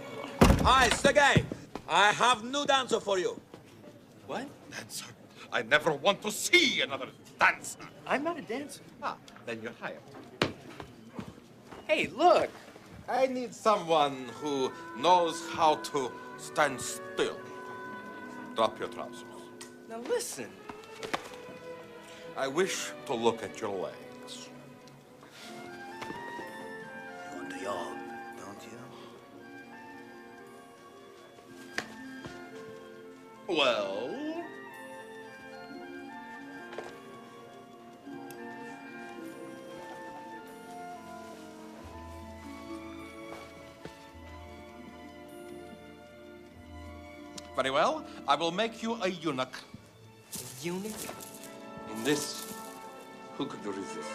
Hi, Sergei. I have new dancer for you. What? Dancer? I never want to see another dancer. I'm not a dancer. Ah, then you're hired. Hey, look! I need someone who knows how to stand still. Drop your trousers. Now listen. I wish to look at your legs. You want the yawn, don't you? Well... Very well. I will make you a eunuch. A eunuch? In this, who could resist?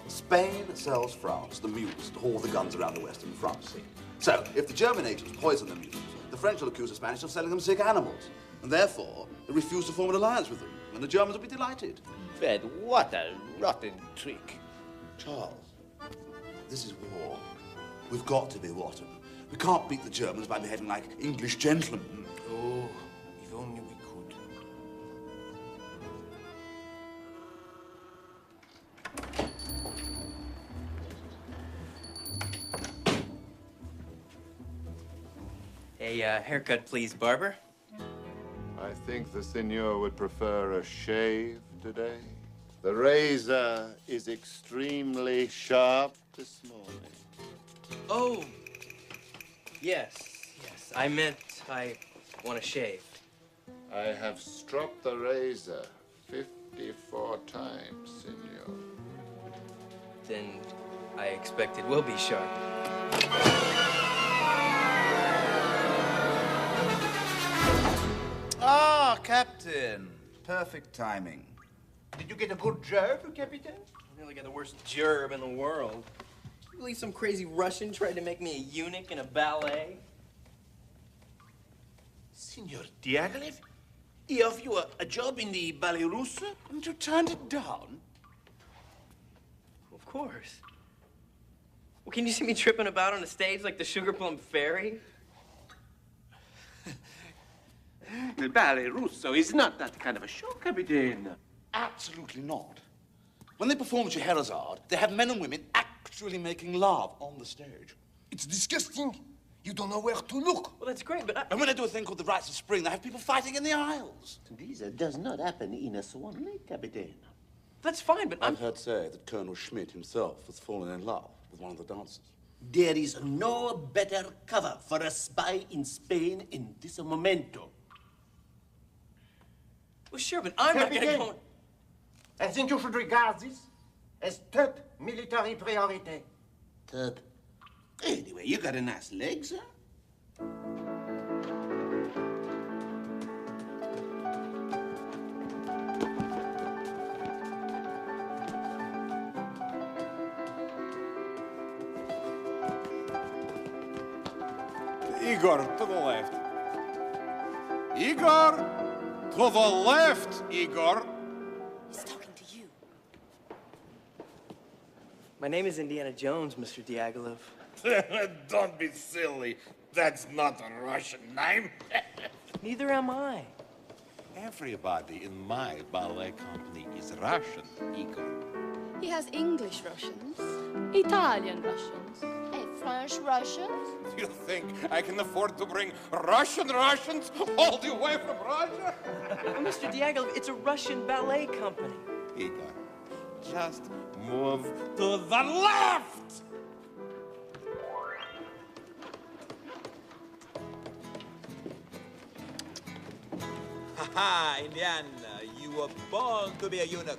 Spain sells France the mules to haul the guns around the western front. So, if the German agents poison the mules, the French will accuse the Spanish of selling them sick animals. And therefore, they refuse to form an alliance with them. And the Germans will be delighted. Fred, what a rotten trick. Charles, this is war. We've got to be rotten. We can't beat the Germans by behaving like English gentlemen. Oh, if only we could. A haircut, please, barber. I think the senor would prefer a shave today. The razor is extremely sharp this morning. Oh, yes. I meant I want to shave. I have stropped the razor 54 times, senor. Then I expect it will be sharp. Ah, Captain. Perfect timing. Did you get a good job, Captain? I nearly got the worst gerb in the world. You believe some crazy Russian tried to make me a eunuch in a ballet? Signor Diaghilev, he offered you a job in the Ballet Russe and you turned it down? Of course. Well, can you see me tripping about on a stage like the Sugar Plum Fairy? The Ballet Russo is not that kind of a show, Captain. Absolutely not. When they perform Scheherazade, they have men and women actually making love on the stage. It's disgusting. You don't know where to look. Well, that's great, but And when they do a thing called the Rites of Spring, they have people fighting in the aisles. This does not happen in a Swan Lake, Captain. That's fine, but I've heard say that Colonel Schmidt himself has fallen in love with one of the dancers. There is no better cover for a spy in Spain in this momento. Well, sure, but I'm not gonna go... I think you should regard this as top military priority. Top. Anyway, you got a nice legs, huh? Igor, to the left. Igor, to the left, Igor. He's talking to you. My name is Indiana Jones, Mr. Diaghilev. Don't be silly. That's not a Russian name. Neither am I. Everybody in my ballet company is Russian, Igor. He has English Russians, Italian Russians, and French Russians. You think I can afford to bring Russians all the way from Russia? Mr. Diaghilev, it's a Russian ballet company. Igor, just move to the left! Ha, Indian, you were born to be a eunuch.